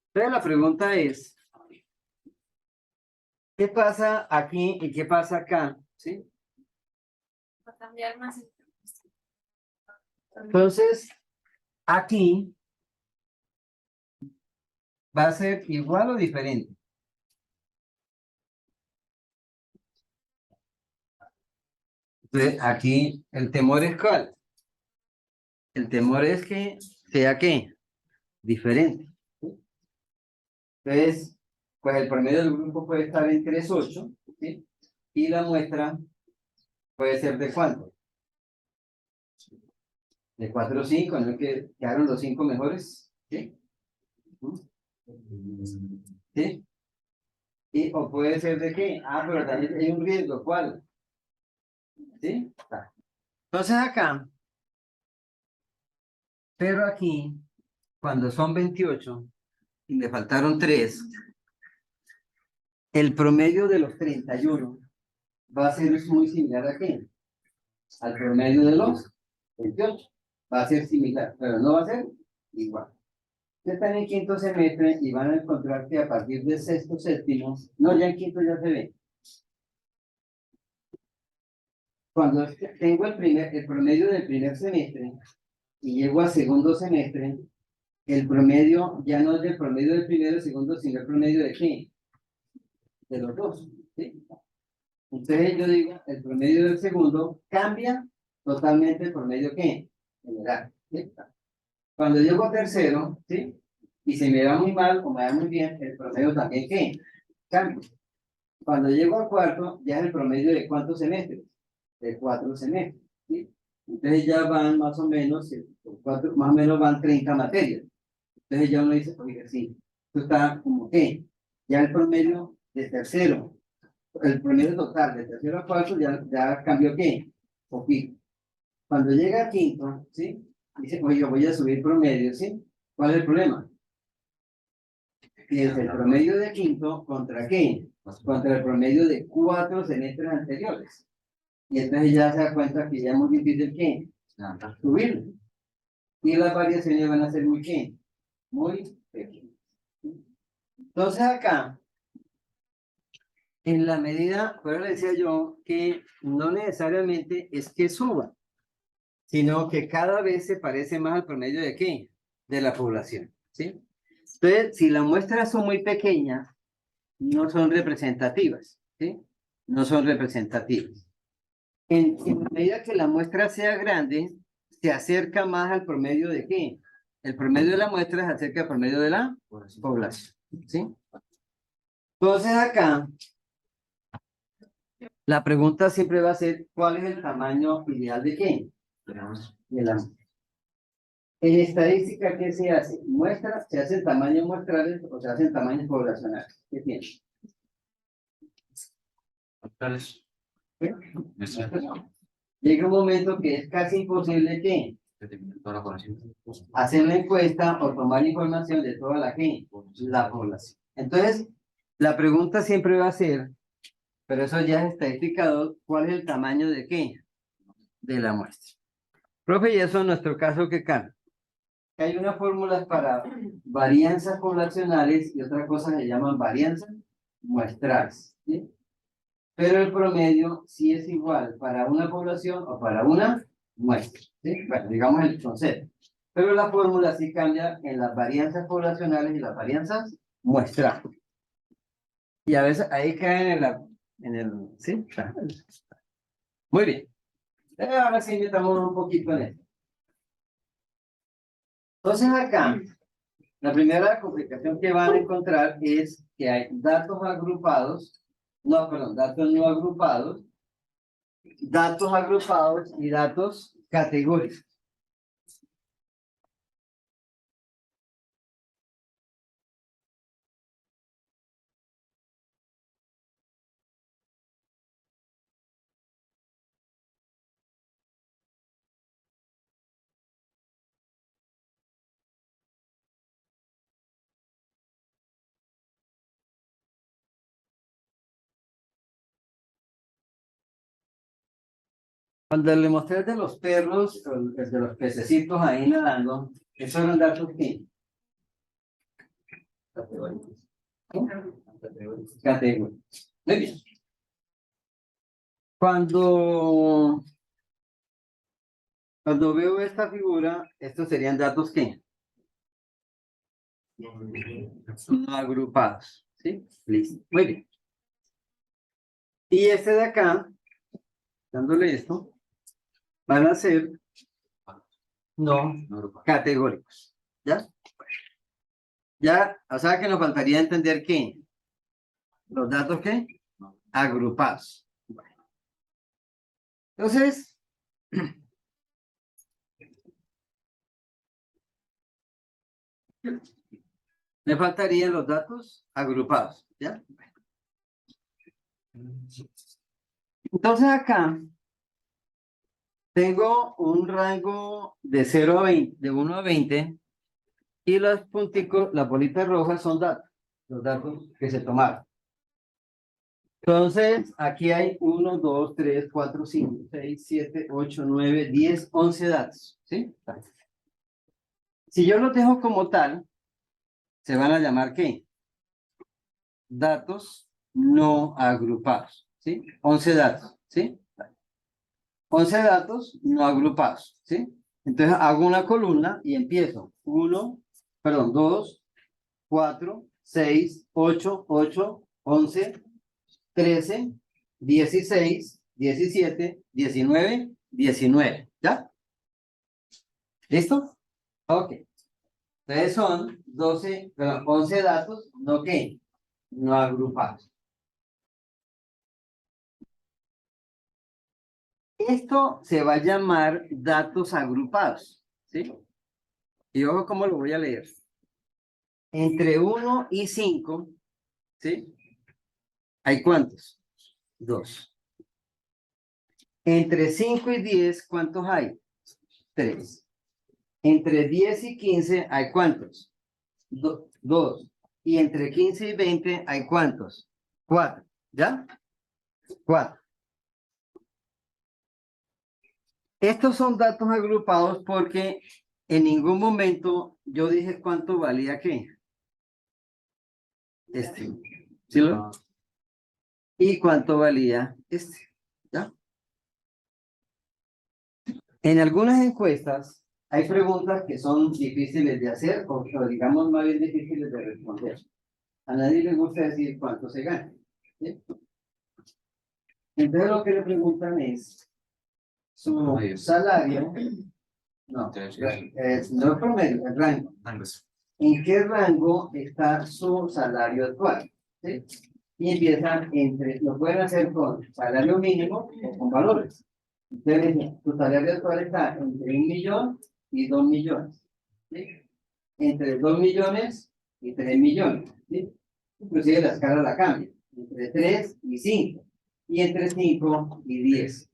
Entonces la pregunta es, ¿qué pasa aquí y qué pasa acá? ¿Sí? Va a cambiar más. Entonces, aquí va a ser igual o diferente. Entonces, aquí el temor es ¿cuál? El temor es que sea ¿qué? Diferente. Entonces, pues el promedio del grupo puede estar en 3,8, ¿sí? Y la muestra puede ser ¿de cuánto? De 4 o 5, ¿no? Que quedaron los 5 mejores, ¿sí? ¿Sí? O puede ser ¿de qué? Ah, pero también hay un riesgo, ¿cuál? ¿Sí? Entonces acá, pero aquí, cuando son 28 y me faltaron 3, el promedio de los 31 va a ser muy similar a qué? Al promedio de los 28. Va a ser similar, pero no va a ser igual. Están en quinto semestre y van a encontrar que a partir de sexto, séptimo, no, ya en quinto ya se ve. Cuando tengo el promedio del primer semestre y llego a segundo semestre, el promedio ya no es del promedio del primero y segundo, sino el promedio de qué? De los dos, ¿sí? Entonces yo digo, el promedio del segundo cambia totalmente el promedio ¿qué? General, ¿sí? Cuando llego a tercero, ¿sí? Y se me va muy mal o me va muy bien, el promedio también ¿qué? Cambia. Cuando llego al cuarto, ya es el promedio de ¿cuántos semestres? De 4 semestres, ¿sí? Entonces ya van más o menos, más o menos van 30 materias. Entonces ya uno dice, oiga, sí, esto está como que ya el promedio de tercero, el promedio total de tercero a cuarto ya cambió ¿qué? Poquito. Cuando llega a quinto, ¿sí? Dice, oiga, voy a subir promedio, ¿sí? ¿Cuál es el problema? Que es el promedio de quinto contra qué? Contra el promedio de 4 semestres anteriores. Y entonces ya se da cuenta que ya es muy difícil ¿qué? Subirlo. Y las variaciones van a ser muy ¿qué? Muy pequeñas. Entonces acá, en la medida, pero le decía yo que no necesariamente es que suba, sino que cada vez se parece más al promedio de qué? De la población, ¿sí? Entonces, si las muestras son muy pequeñas, no son representativas, ¿sí? No son representativas. En la medida que la muestra sea grande, se acerca más al promedio de qué? El promedio de la muestra se acerca al promedio de la población, ¿sí? Entonces acá, la pregunta siempre va a ser, ¿cuál es el tamaño ideal de qué? Tenemos de la muestra. En estadística, ¿qué se hace? Muestra, se hacen tamaños muestrales o se hacen tamaños poblacionales. ¿Qué tiene? actuales. ¿Qué? Nuestra Llega un momento que es casi imposible que toda la población. hacer la encuesta o tomar información de toda la gente, la población. Entonces, la pregunta siempre va a ser, pero eso ya es estadística 2, ¿cuál es el tamaño de qué? De la muestra. Profe, y eso en nuestro caso, ¿qué cambia? Hay unas fórmulas para varianzas poblacionales y otra cosa se llaman varianzas muestrales, ¿sí? Pero el promedio sí es igual para una población o para una muestra, ¿sí? Bueno, digamos el concepto. Pero la fórmula sí cambia en las varianzas poblacionales y las varianzas muestrales. Y a veces ahí caen ¿sí? Muy bien. Ahora sí metamos un poquito en esto. Entonces acá, la primera complicación que van a encontrar es que hay datos agrupados, datos no agrupados, datos agrupados y datos categóricos. Cuando le mostré el de los perros, el de los pececitos ahí nadando, esos eran datos ¿qué? Categóricos. Categóricos. Muy bien. Cuando veo esta figura, estos serían datos ¿qué? No agrupados. ¿Sí? Listo. Muy bien. Y este de acá, dándole esto, van a ser no categóricos. ¿Ya? Ya, o sea que nos faltaría entender qué. Los datos ¿qué? Agrupados. Bueno. Entonces, me faltarían los datos agrupados. ¿Ya? Entonces acá tengo un rango de 0 a 20, de 1 a 20, y los punticos, las bolitas rojas son datos, los datos que se tomaron. Entonces, aquí hay 1, 2, 3, 4, 5, 6, 7, 8, 9, 10, 11 datos, ¿sí? Si yo los dejo como tal, se van a llamar ¿qué? Datos no agrupados, ¿sí? 11 datos, ¿sí? 11 datos no agrupados, ¿sí? Entonces hago una columna y empiezo. 2, 4, 6, 8, 11, 13, 16, 17, 19, 19. ¿Ya? ¿Listo? Ok. Entonces son 11 datos, ¿no qué? No agrupados. Esto se va a llamar datos agrupados, ¿sí? Y ojo cómo lo voy a leer. Entre 1 y 5, ¿sí? ¿Hay cuántos? 2. Entre 5 y 10, ¿cuántos hay? 3. Entre 10 y 15, ¿hay cuántos? 2. Y entre 15 y 20, ¿hay cuántos? 4. ¿Ya? 4. Estos son datos agrupados porque en ningún momento yo dije cuánto valía qué. Este. ¿Sí lo? ¿Y cuánto valía este? ¿Ya? En algunas encuestas hay preguntas que son difíciles de hacer o digamos más bien difíciles de responder. A nadie le gusta decir cuánto se gana, ¿sí? Entonces lo que le preguntan es su salario, no es promedio, el rango. ¿En qué rango está su salario actual? ¿Sí? Y empiezan lo pueden hacer con salario mínimo o con valores. Entonces, tu salario actual está entre 1 millón y 2 millones. ¿Sí? Entre 2 millones y 3 millones. ¿Sí? Inclusive la escala la cambia. Entre 3 y 5. Y entre 5 y 10.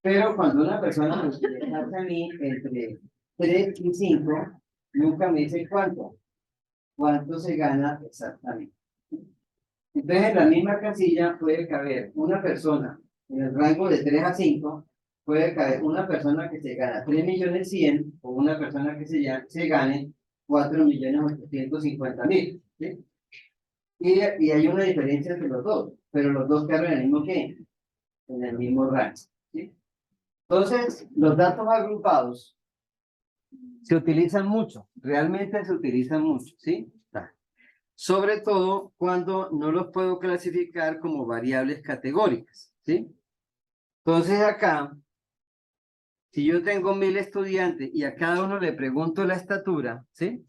Pero cuando una persona me quiere a mí entre 3 y 5, nunca me dice cuánto se gana exactamente. Entonces, en la misma casilla puede caber una persona en el rango de 3 a 5, puede caber una persona que se gana 3.100.000 o una persona que se gane 4.850.000. ¿Sí? Y hay una diferencia entre los dos, pero los dos caben en el mismo ¿qué? En el mismo rango. ¿Sí? Entonces, los datos agrupados se utilizan mucho, realmente se utilizan mucho, ¿sí? Sobre todo cuando no los puedo clasificar como variables categóricas, ¿sí? Entonces acá, si yo tengo 1.000 estudiantes y a cada uno le pregunto la estatura, ¿sí?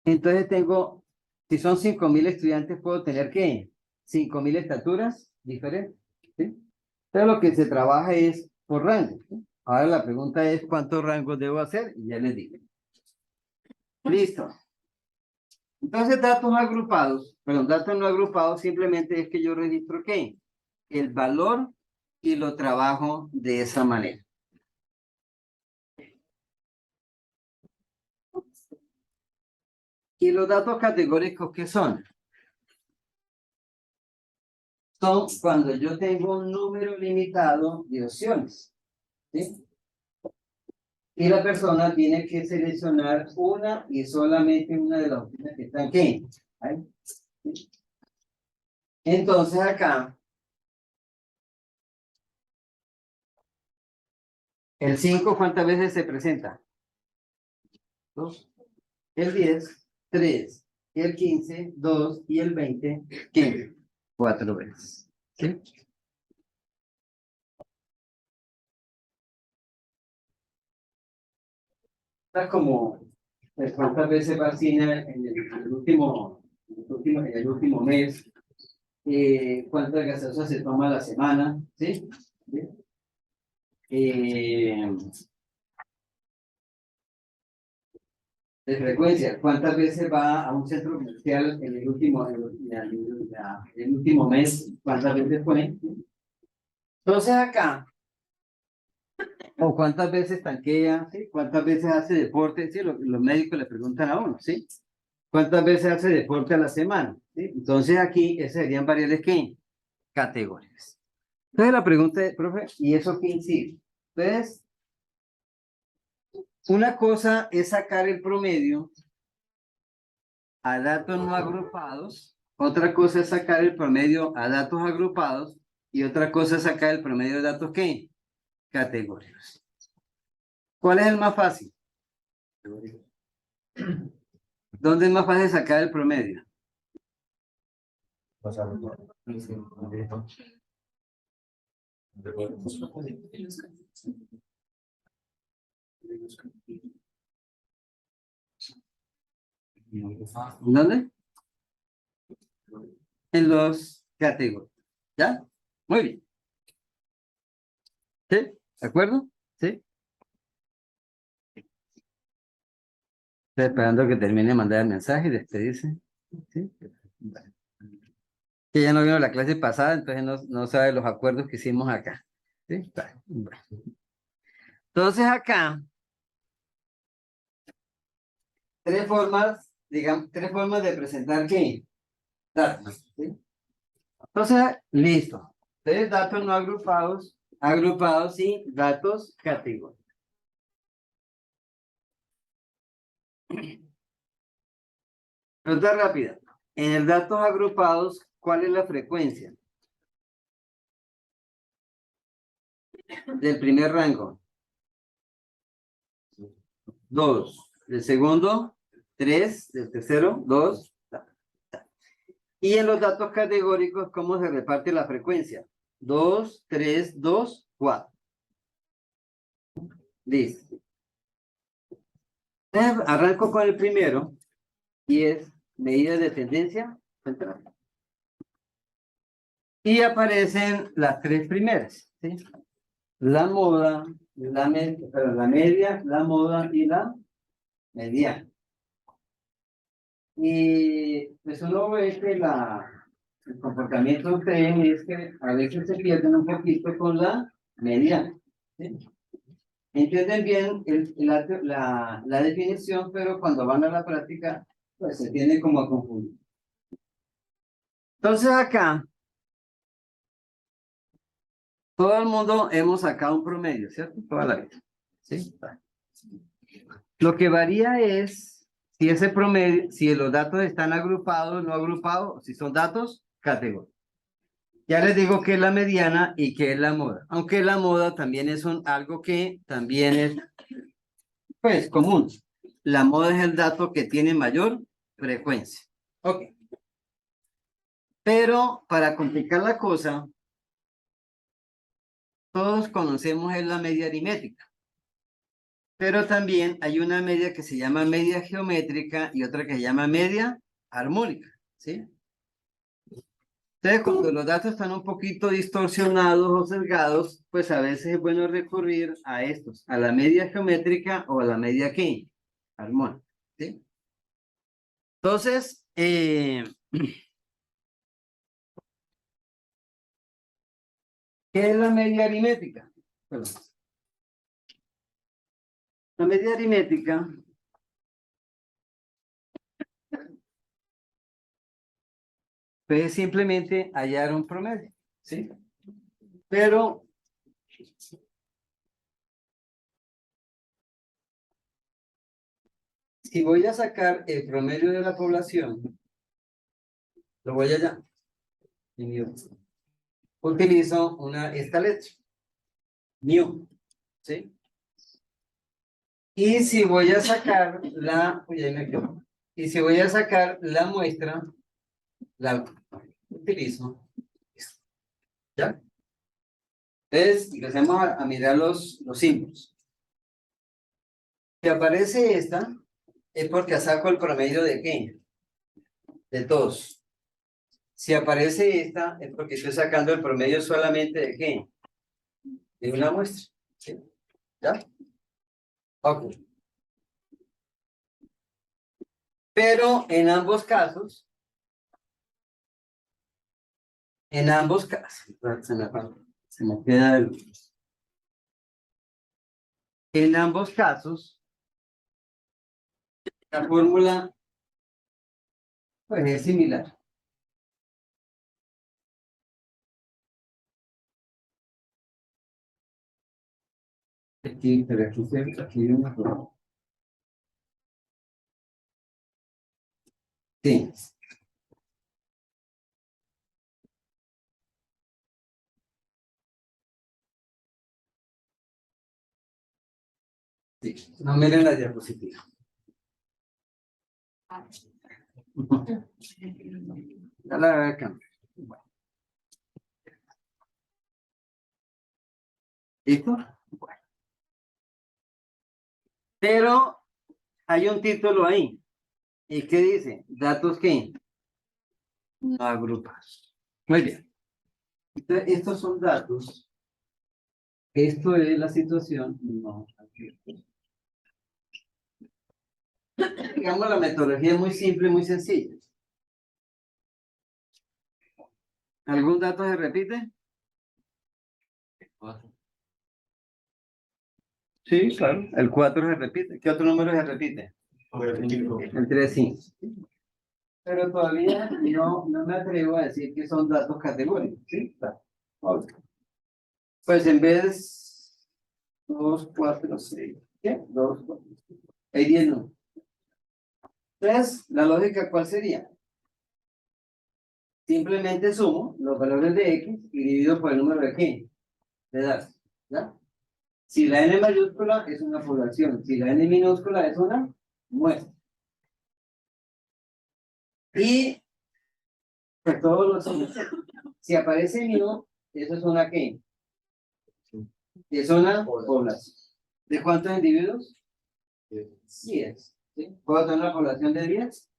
Entonces tengo, si son 5.000 estudiantes, puedo tener ¿qué? 5.000 estaturas diferentes, ¿sí? Entonces lo que se trabaja es por rango, ¿sí? Ahora la pregunta es, ¿cuántos rangos debo hacer? Y ya les digo. Listo. Entonces, datos agrupados, perdón, datos no agrupados simplemente es que yo registro ¿qué? El valor y lo trabajo de esa manera. ¿Y los datos categóricos qué son? Son cuando yo tengo un número limitado de opciones, ¿sí? Y la persona tiene que seleccionar una y solamente una de las opciones que están ¿qué? Ahí. ¿Sí? Entonces acá, el 5, ¿cuántas veces se presenta? 2. El 10, 3. El 15, 2. Y el 20, 15. 4 veces. ¿Sí? Está como cuántas veces va al cine en el último mes, cuántas gaseosas se toma a la semana, ¿sí? ¿Sí? De frecuencia, cuántas veces va a un centro comercial en el último mes, cuántas veces fue. Entonces acá, o cuántas veces tanquea, ¿sí? Cuántas veces hace deporte, ¿sí? Los médicos le preguntan a uno, ¿sí? ¿Cuántas veces hace deporte a la semana? ¿Sí? Entonces aquí, esas serían variables ¿qué? Categorías. Entonces la pregunta es, profe, ¿y eso qué incide? Entonces, una cosa es sacar el promedio a datos no agrupados, otra cosa es sacar el promedio a datos agrupados y otra cosa es sacar el promedio de datos ¿qué? Categóricos. ¿Cuál es el más fácil? ¿Dónde es más fácil sacar el promedio? ¿Dónde? En los categóricos. ¿Ya? Muy bien. ¿Sí? ¿De acuerdo? ¿Sí? Estoy esperando que termine de mandar el mensaje y despedirse. ¿Sí? Bueno. Que ya no vino la clase pasada, entonces no sabe los acuerdos que hicimos acá. ¿Sí? Bueno. Entonces acá, tres formas de presentar ¿qué? Datos. ¿Sí? Entonces, listo. Entonces, datos no agrupados, agrupados y datos categóricos. Pregunta rápida. En el datos agrupados, ¿cuál es la frecuencia? Del primer rango. 2. Del segundo, 3. Del tercero, 2. Y en los datos categóricos, ¿cómo se reparte la frecuencia? 2, 3, 2, 4. Listo. Arranco con el primero y es medida de tendencia central. Y aparecen las tres primeras, ¿sí? la moda, la media, la moda y la mediana. Y pues uno ve que el comportamiento de ustedes es que a veces se pierden un poquito con la mediana. ¿Sí? Entienden bien la definición, pero cuando van a la práctica, pues se tiene como a confundir. Entonces acá, todo el mundo hemos sacado un promedio, ¿cierto? Toda la vida. ¿Sí? Lo que varía es si ese promedio, si los datos están agrupados, no agrupados, si son datos, categoría. Ya les digo que es la mediana y que es la moda. Aunque la moda también es algo que también es, pues, común. La moda es el dato que tiene mayor frecuencia. Ok. Pero para complicar la cosa, todos conocemos la media aritmética. Pero también hay una media que se llama media geométrica y otra que se llama media armónica. ¿Sí? Entonces, cuando los datos están un poquito distorsionados o sesgados, pues a veces es bueno recurrir a estos, a la media geométrica o a la media ¿qué? Armónica. ¿Sí? Entonces, ¿qué es la media aritmética? Perdón. La media aritmética es simplemente hallar un promedio, ¿sí? Pero si voy a sacar el promedio de la población, lo voy allá. Y utilizo esta letra, mu, ¿sí? Y si voy a sacar y si voy a sacar la muestra, la utilizo. ¿Ya? Entonces, empecemos a mirar los símbolos. Si aparece esta, es porque saco el promedio de ¿qué? De todos. Si aparece esta, es porque estoy sacando el promedio solamente de ¿qué? De una muestra. ¿Sí? ¿Ya? Ok. Pero en ambos casos, se me queda en ambos casos, la fórmula pues, es similar. Pero aquí hay una fórmula. Sí. Sí. No miren la diapositiva. Ya la voy a cambiar. Bueno. ¿Listo? Bueno. Pero hay un título ahí. ¿Y qué dice? Datos que no agrupados. Muy bien. Entonces, estos son datos. Esto es la situación. No. Digamos, la metodología es muy simple y muy sencilla. ¿Algún dato se repite? Sí, claro. El 4 se repite. ¿Qué otro número se repite? El 3, sí. Pero todavía no me atrevo a decir que son datos categóricos. ¿Sí? Okay. Pues en vez 2, 4, 6. ¿Qué? 2, 4. Hay 10 no. Entonces, la lógica, ¿cuál sería? Simplemente sumo los valores de X y divido por el número de ¿qué? De datos. ¿Ya? Si la n mayúscula es una población, si la n minúscula es una muestra. Y pues todos los si aparece mío, eso es una ¿qué? Es una población. ¿De cuántos individuos? 10. ¿Sí? ¿Puedo tener una población de 10?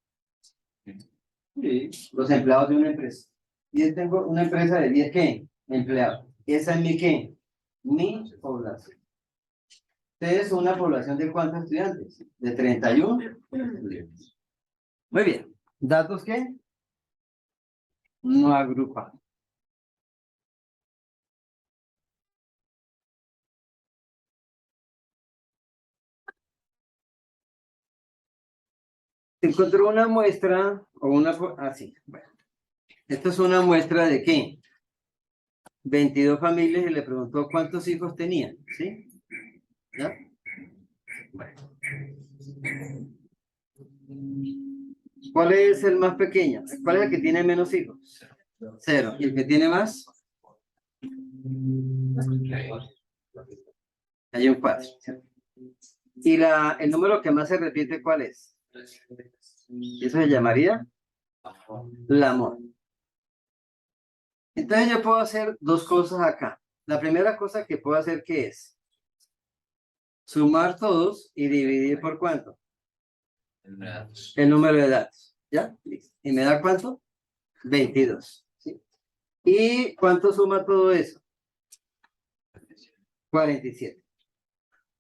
Sí. Los empleados de una empresa. Y yo tengo una empresa de 10 ¿qué? Empleados. Esa es mi ¿qué? mi población. Ustedes son una población de ¿cuántos estudiantes? De 31 estudiantes. Muy bien. ¿Datos qué? No agrupados. Encontró una muestra o una... Así. Bueno. Esto es una muestra de ¿qué? 22 familias y le preguntó cuántos hijos tenían. ¿Sí? ¿Ya? Bueno. ¿Cuál es el más pequeño? ¿Cuál es el que tiene menos hijos? 0. ¿Y el que tiene más? Hay un 4. ¿Y el número que más se repite cuál es? Eso se llamaría la moda. Entonces yo puedo hacer dos cosas acá. La primera cosa que puedo hacer, ¿qué es? Sumar todos y dividir por ¿cuánto? El número de datos. ¿Ya? Listo. ¿Y me da cuánto? 22. ¿Sí? ¿Y cuánto suma todo eso? 47.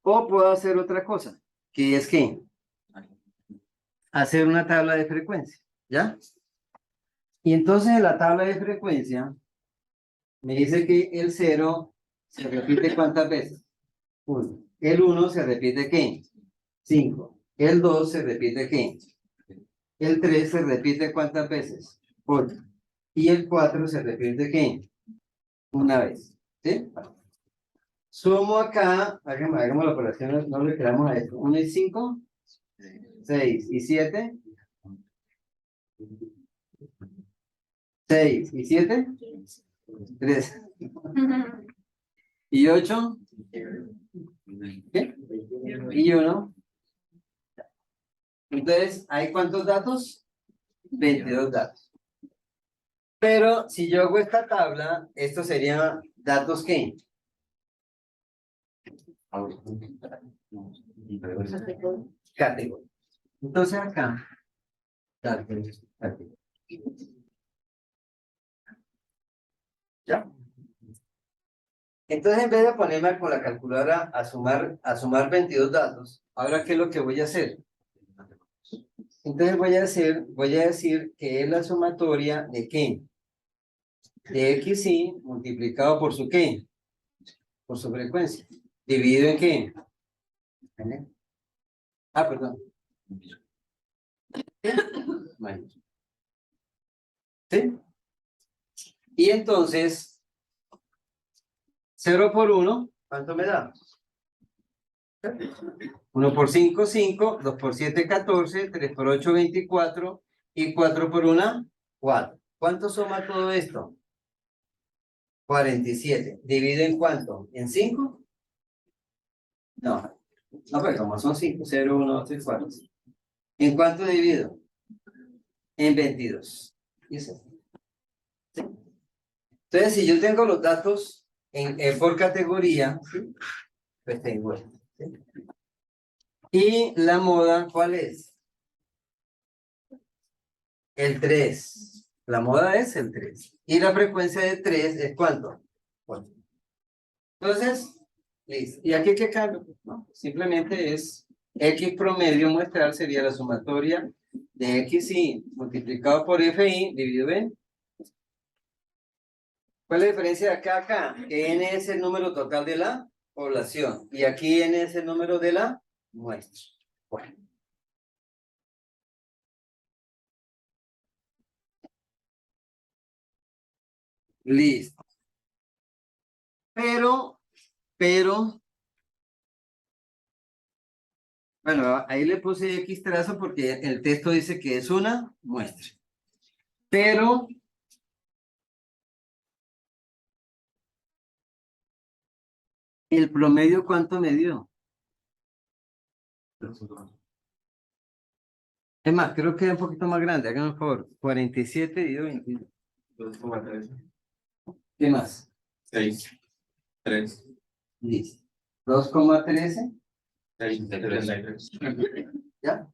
O puedo hacer otra cosa, que es que hacer una tabla de frecuencia. ¿Ya? Y entonces en la tabla de frecuencia me dice que el 0 se repite ¿cuántas veces? 1. El 1 se repite ¿qué? 5. El 2 se repite ¿qué? El 3 se repite ¿cuántas veces? 8. Y el 4 se repite ¿qué? Una vez. ¿Sí? Sumo acá, hagamos la operación, no le quedamos a esto. 1 y 5, 6 y 7. 6 y 7, 3. ¿Y 8? ¿Qué? ¿Y 1? Entonces, ¿hay cuántos datos? 22 datos. Pero si yo hago esta tabla, estos serían datos ¿qué? Categoría. Entonces acá, datos, categoría. ¿Ya? Entonces, en vez de ponerme con la calculadora a sumar 22 datos, ahora, ¿qué es lo que voy a hacer? Entonces voy a decir que es la sumatoria de ¿qué? De XY multiplicado por su ¿qué? Por su frecuencia. ¿Dividido en qué? Ah, perdón. ¿Sí? Y entonces, 0 por 1, ¿cuánto me da? 1 por 5, 5, 2 por 7, 14, 3 por 8, 24 y 4 por 1, 4. ¿Cuánto suma todo esto? 47. ¿Divido en cuánto? ¿En 5? No, pero como son 5, 0, 1, 2, 3, 4. ¿En cuánto divido? En 22. ¿Y eso? ¿Sí? Entonces, si yo tengo los datos por categoría, ¿sí? Pues tengo esto. ¿Sí? Y la moda, ¿cuál es? El 3. La moda es el 3. Y la frecuencia de 3 es ¿cuánto? 4. Entonces, listo. ¿Y aquí qué cambio? No, simplemente es X promedio muestral sería la sumatoria de XY multiplicado por FI dividido en. ¿Cuál es la diferencia de acá a acá? Que N es el número total de la población. Y aquí N es el número de la muestra. Bueno. Listo. Pero, bueno, ahí le puse X trazo porque el texto dice que es una muestra. Pero, ¿el promedio cuánto me dio? Es más, creo que es un poquito más grande. Háganme un favor. 47 dividido 22. 2,3. ¿Qué más? 6. 3. Listo. 2,13. 33. ¿Ya?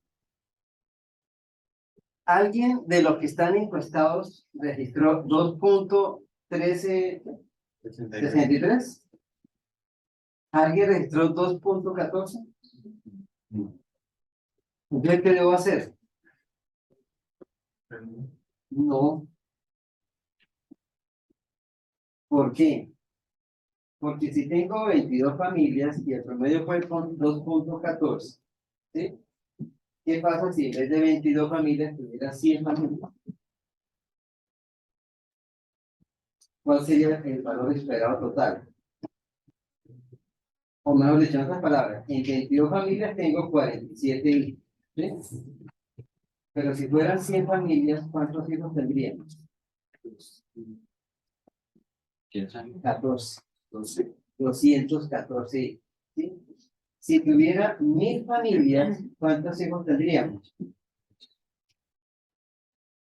¿Alguien de los que están encuestados registró 2,1363? ¿Alguien registró 2.14? Entonces, ¿qué debo hacer? No. ¿Por qué? Porque si tengo 22 familias y el promedio fue con 2.14, ¿sí? ¿Qué pasa si en vez de 22 familias tuviera 100 familias? ¿Cuál sería el valor esperado total? O mejor dicho, en otras palabras, en 22 familias tengo 47 hijos, ¿sí? Pero si fueran 100 familias, ¿cuántos hijos tendríamos? 14. 214 hijos, ¿sí? Si tuviera 1000 familias, ¿cuántos hijos tendríamos?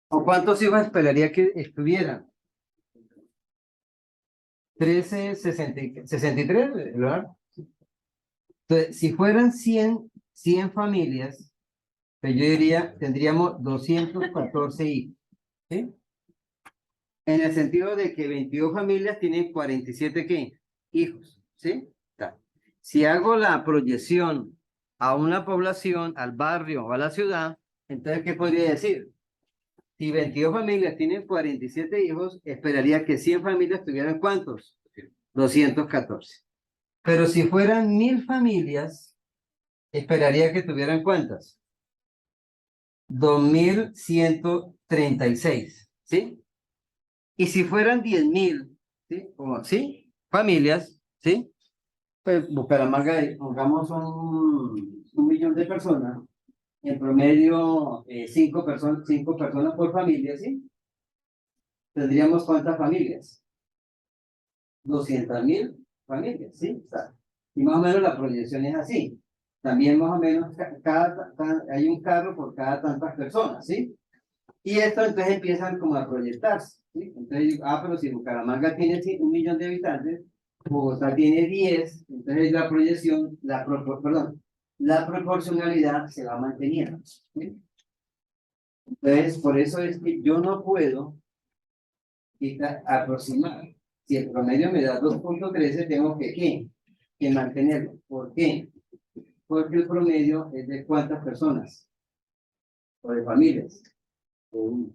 ¿O cuántos hijos esperaría que estuvieran? 63, ¿verdad? Entonces, si fueran 100 familias, pues yo diría, tendríamos 214 hijos, ¿sí? En el sentido de que 22 familias tienen 47, ¿qué? Hijos, ¿sí? Está. Si hago la proyección a una población, al barrio o a la ciudad, entonces, ¿qué podría decir? Si 22 familias tienen 47 hijos, esperaría que 100 familias tuvieran ¿cuántos? 214. Pero si fueran 1000 familias, esperaría que tuvieran ¿cuántas? 2136, ¿sí? Y si fueran 10.000, ¿sí? ¿Sí? Familias, ¿sí? Pues Bucaramanga, pongamos un millón de personas, en promedio 5 personas por familia, ¿sí? ¿Tendríamos cuántas familias? 200.000 familias, ¿sí? O sea, y más o menos la proyección es así. También más o menos hay un carro por cada tantas personas, ¿sí? Y esto entonces empiezan como a proyectarse, ¿sí? Entonces, pero si Bucaramanga tiene 1 millón de habitantes, Bogotá tiene 10, entonces la proyección, la proporcionalidad se va manteniendo, ¿sí? Entonces, por eso es que yo no puedo aproximar. Si el promedio me da 2.13, tengo que mantenerlo. ¿Por qué? Porque el promedio es de ¿cuántas personas? O de familias. O uno.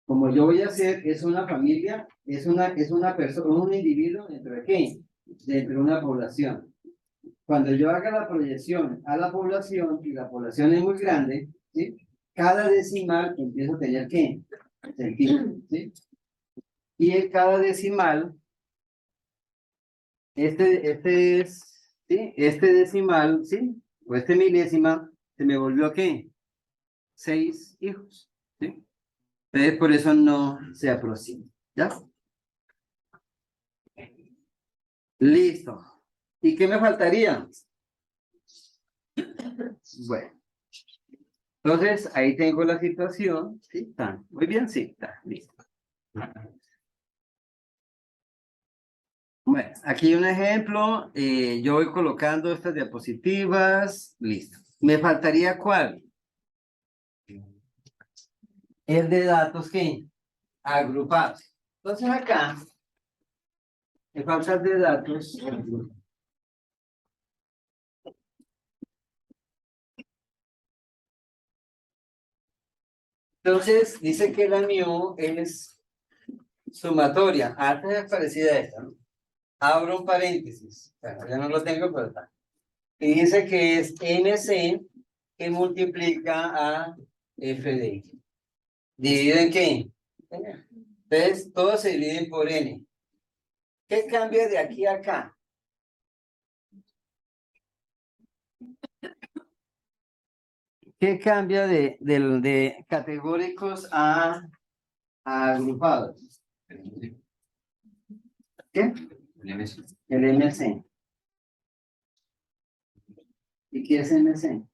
Como yo voy a hacer, es una familia, es una persona, un individuo dentro de ¿qué? Dentro de una población. Cuando yo haga la proyección a la población, y la población es muy grande, ¿sí? Cada decimal empieza a tener ¿qué? Sentido, ¿sí? Y en cada decimal, este es, ¿sí? Este decimal, ¿sí? O este milésima, se me volvió ¿qué? 6 hijos, ¿sí? Entonces, por eso no se aproxima, ¿ya? Listo. ¿Y qué me faltaría? Bueno, entonces ahí tengo la situación, ¿sí? Está muy bien, sí, está listo. Bueno, aquí un ejemplo, yo voy colocando estas diapositivas, listo. ¿Me faltaría cuál? El de datos que agrupados. Entonces acá, me falta el de datos. Entonces, dice que la mu es sumatoria. Antes es parecida a esta, ¿no? Abro un paréntesis. Bueno, ya no lo tengo, pero está. Y dice que es MC que multiplica a FD. ¿Divide en qué? Entonces, todo se divide por N. ¿Qué cambia de aquí a acá? ¿Qué cambia de categóricos a agrupados? ¿Qué? El MC. ¿Y qué es MC?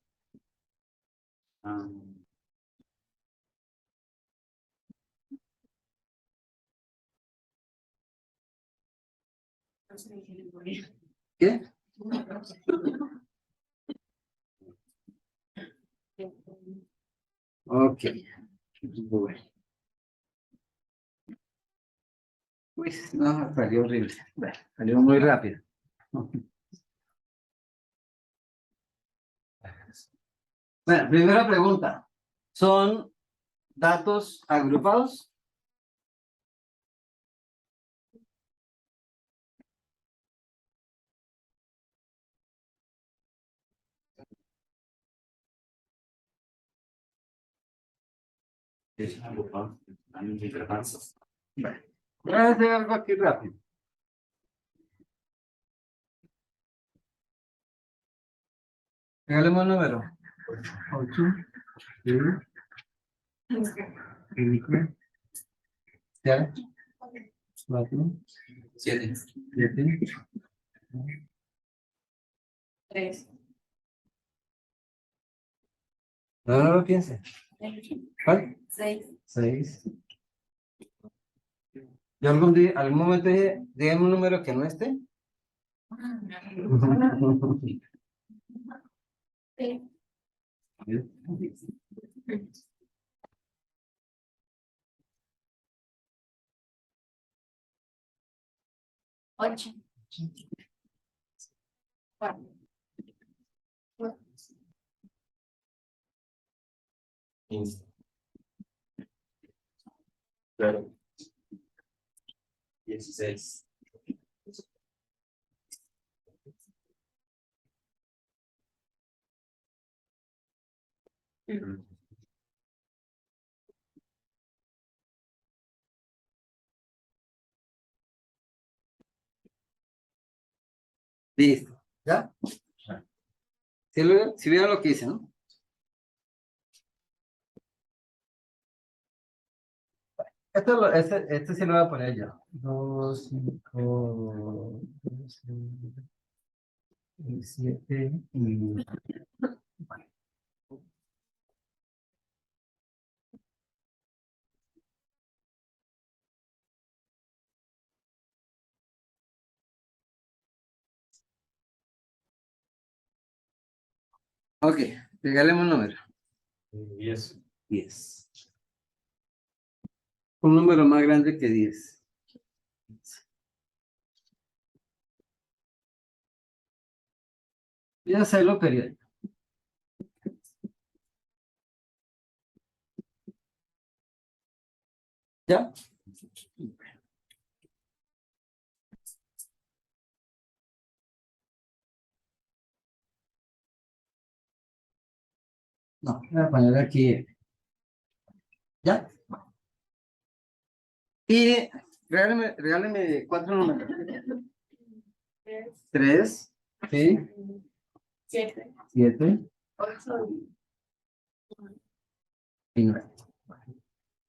¿Qué? Ok. Bueno. Uy, no, salió horrible. Bueno, salió muy rápido. Bueno, primera pregunta. ¿Son datos agrupados? Es algo, ¿no? Hay un interfaz. Voy a hacer algo aquí rápido. Regáleme un número. 8, 5, 4, 7. 7. Tres. No lo piense. ¿Cuál? 6. 6. Yo algún momento dije, dígame un número que no esté. Ocho. Cuatro. 15. Claro. 16. Listo. ¿Ya? Si vieron lo que hice, ¿no? Este sí lo voy a poner yo. 2, 5, 7 y... Ok, regáleme un número. 10. 10. Un número más grande que 10. Voy a hacerlo periódico. ¿Ya? No, voy a poner aquí. ¿Ya? Y regáleme 4 números. 3, ¿sí? 7. 7 8. y 9.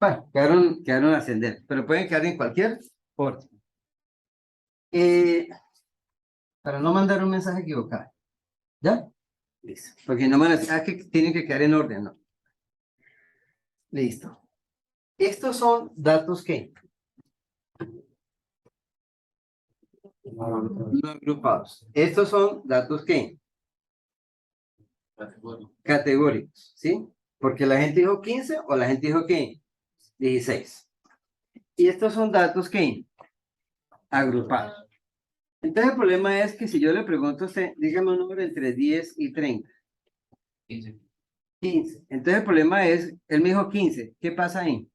Bueno, quedaron ascendentes, pero pueden quedar en cualquier orden. Para no mandar un mensaje equivocado. ¿Ya? Listo. Porque no van a decir, que tienen que quedar en orden, ¿no? Listo. Estos son datos que no agrupados. Estos son datos que categóricos, ¿sí? Porque la gente dijo 15 o la gente dijo que 16. Y estos son datos que agrupados. Entonces el problema es que si yo le pregunto a usted, dígame un número entre 10 y 30. 15. 15. Entonces el problema es, él me dijo 15. ¿Qué pasa ahí?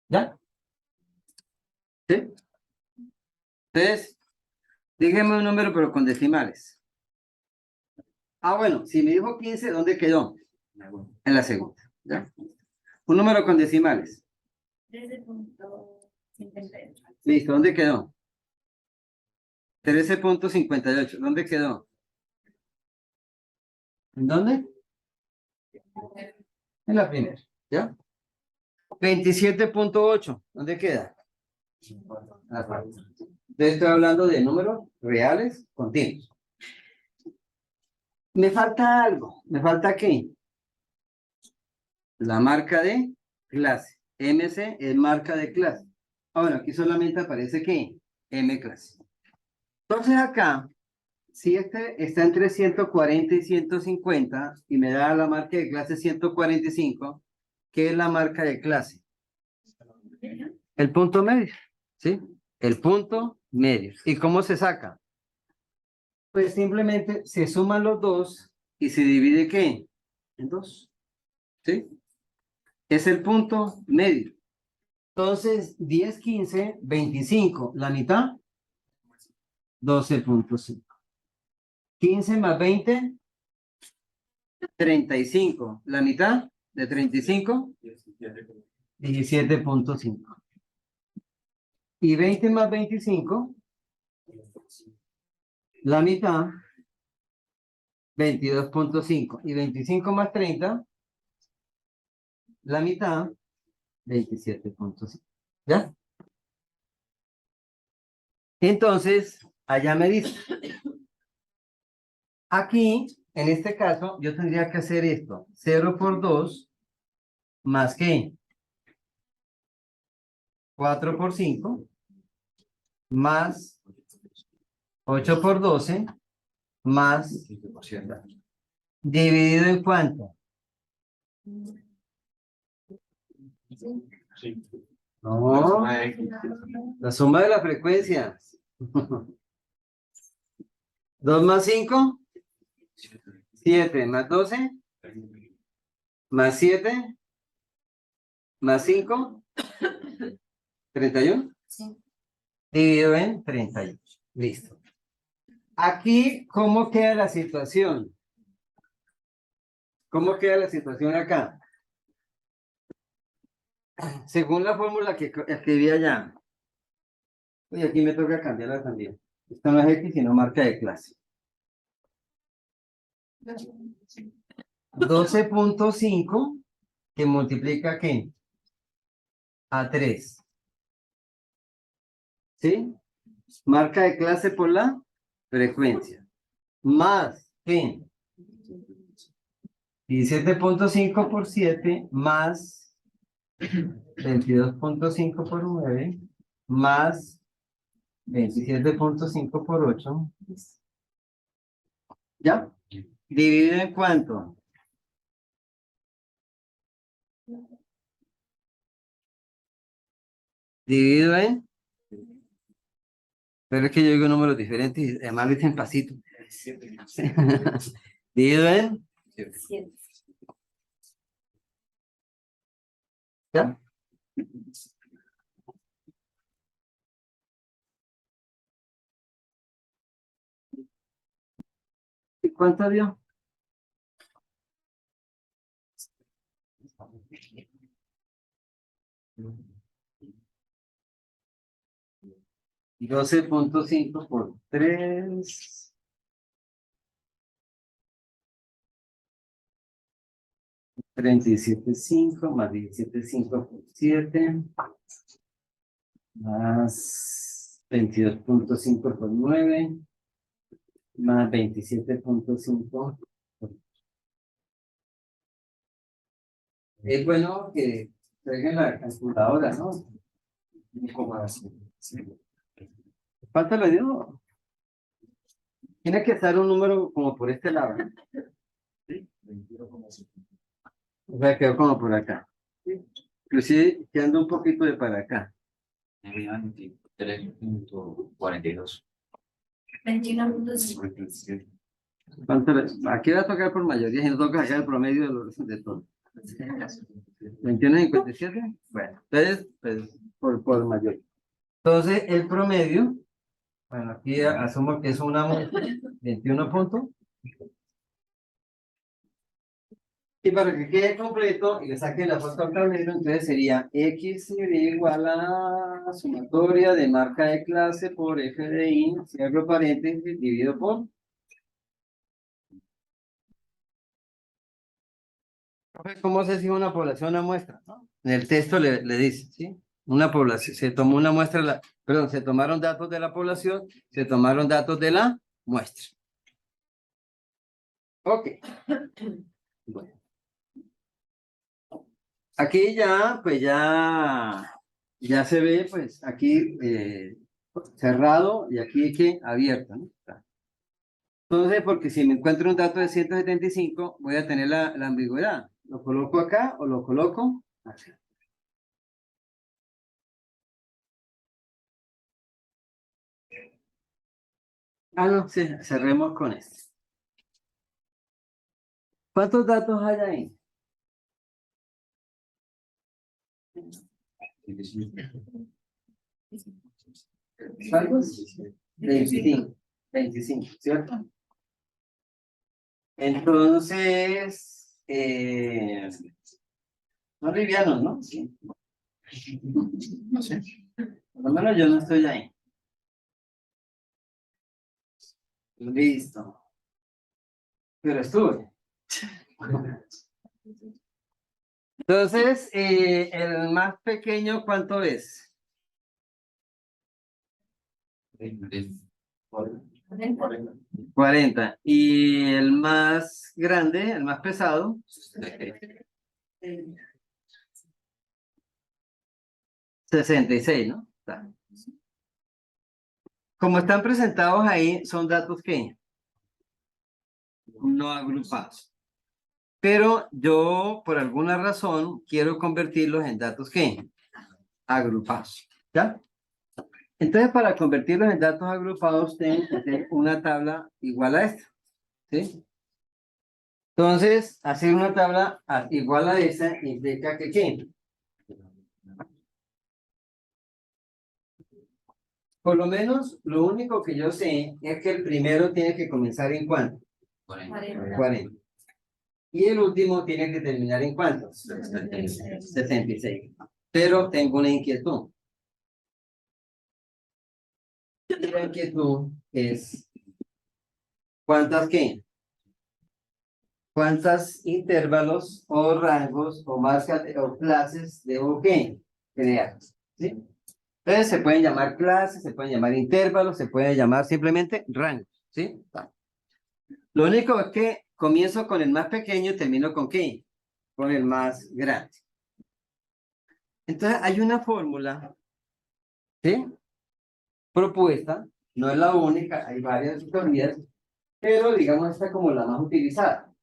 ¿Ya? ¿Sí? Entonces, dígame un número pero con decimales. Ah, bueno, si me dijo 15, ¿dónde quedó? En la segunda. ¿Ya? Un número con decimales. 13.58. Listo, ¿dónde quedó? 13.58. ¿Dónde quedó? ¿En dónde? En la primera. ¿Ya? 27.8. ¿Dónde queda? La cuarta. Entonces estoy hablando de números reales continuos. Me falta algo. ¿Me falta qué? La marca de clase. MC es marca de clase. Ahora, aquí solamente aparece que M clase. Entonces acá, si este está entre 140 y 150 y me da la marca de clase 145, ¿qué es la marca de clase? El punto medio, ¿sí? El punto medio. ¿Y cómo se saca? Pues simplemente se suman los dos y se divide ¿qué? En dos, ¿sí? Es el punto medio. Entonces, 10, 15, 25, la mitad, 12.5. 15 más 20, 35. La mitad de 35, 17.5. Y 20 más 25, la mitad, 22.5. Y 25 más 30, la mitad, 27.5. ¿Ya? Entonces, allá me dice. Aquí, en este caso, yo tendría que hacer esto. 0 por 2, más ¿qué? 4 por 5, más 8 por 12, más dividido en cuánto. No, la suma de la frecuencia. 2 más 5, 7 más 12, más 7, más 5, 31. Sí. Dividido en 31. Listo. Aquí, ¿cómo queda la situación? ¿Cómo queda la situación acá? Según la fórmula que escribí allá. Y aquí me toca cambiarla también. Esto no es X, sino marca de clase. 12.5 que multiplica ¿qué? A 3. ¿Sí? Marca de clase por la frecuencia. Más ¿qué? 17.5 por 7 más 22.5 por 9 más 27.5 por 8. ¿Ya? ¿Dividido en cuánto? Dividido en... Pero es que yo digo números diferentes y además lo dicen pasito. Dividido en... ¿Ya? ¿Y cuánto dio? 12.5 por 3. 37.5 más 17.5 por 7. Más 22.5 por 9. Más 27.5. Es bueno que traigan la calculadora, ¿no? ¿Cuánto le dio? Tiene que estar un número como por este lado, ¿no? O sea, quedó como por acá. Inclusive quedando un poquito de para acá. 23.42. 21.5. ¿Cuánto aquí va a tocar por mayoría y no toca sacar el promedio de todo. 21.57. Bueno, entonces, pues, por mayoría. Entonces, el promedio, bueno, aquí asumo que es una muestra, 21 puntos. Y para que quede completo y le saquen la foto al tablero, entonces sería X sería igual a sumatoria de marca de clase por F de I, cierro paréntesis, dividido por. ¿Cómo se sigue una población, una muestra? ¿No? En el texto le dice, ¿sí? Una población, se tomó una muestra, perdón, se tomaron datos de la población, se tomaron datos de la muestra. Ok. Bueno. Aquí ya, pues ya se ve, pues aquí cerrado y aquí que abierto, ¿no? Entonces, porque si me encuentro un dato de 175, voy a tener la ambigüedad. ¿Lo coloco acá o lo coloco acá? Ah, no, sí, cerremos con esto. ¿Cuántos datos hay ahí? ¿Cuántos? 25. 25, ¿cierto? Entonces, son livianos, ¿no? Sí. No sé. Por lo menos yo no estoy ahí. Listo. Pero estuve. Entonces, el más pequeño, ¿cuánto es? 40. Y el más grande, el más pesado, 66, ¿no? Está. Como están presentados ahí, son datos que no agrupados. Pero yo, por alguna razón, quiero convertirlos en datos que agrupados. ¿Ya? Entonces, para convertirlos en datos agrupados, tengo que hacer una tabla igual a esta. ¿Sí? Entonces, hacer una tabla igual a esta implica que ¿qué? Por lo menos, lo único que yo sé es que el primero tiene que comenzar en ¿cuánto? 40. Y el último tiene que terminar en ¿cuánto? 66. Pero tengo una inquietud. La inquietud es ¿cuántas qué? ¿Cuántos intervalos o rangos o más o clases debo qué? Crear. ¿Sí? Entonces se pueden llamar clases, se pueden llamar intervalos, se puede llamar simplemente rangos. ¿Sí? Lo único es que comienzo con el más pequeño y termino con qué? Con el más grande. Entonces hay una fórmula, ¿sí? Propuesta, no es la única, hay varias teorías, pero digamos esta como la más utilizada.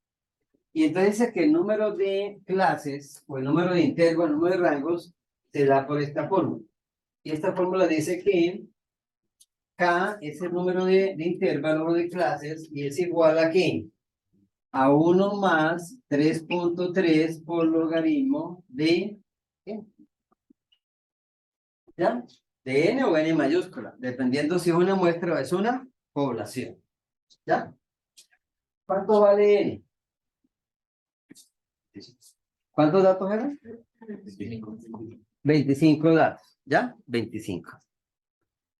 Y entonces dice que el número de clases o el número de intervalos, el número de rangos, se da por esta fórmula. Y esta fórmula dice que K es el número de intervalos o de clases y es igual a ¿qué? A 1 más 3.3 por logaritmo de ¿qué? ¿Ya? De n o n mayúscula, dependiendo si es una muestra o es una población. ¿Ya? ¿Cuánto vale n? ¿Cuántos datos eran? 25 datos. ¿Ya? 25.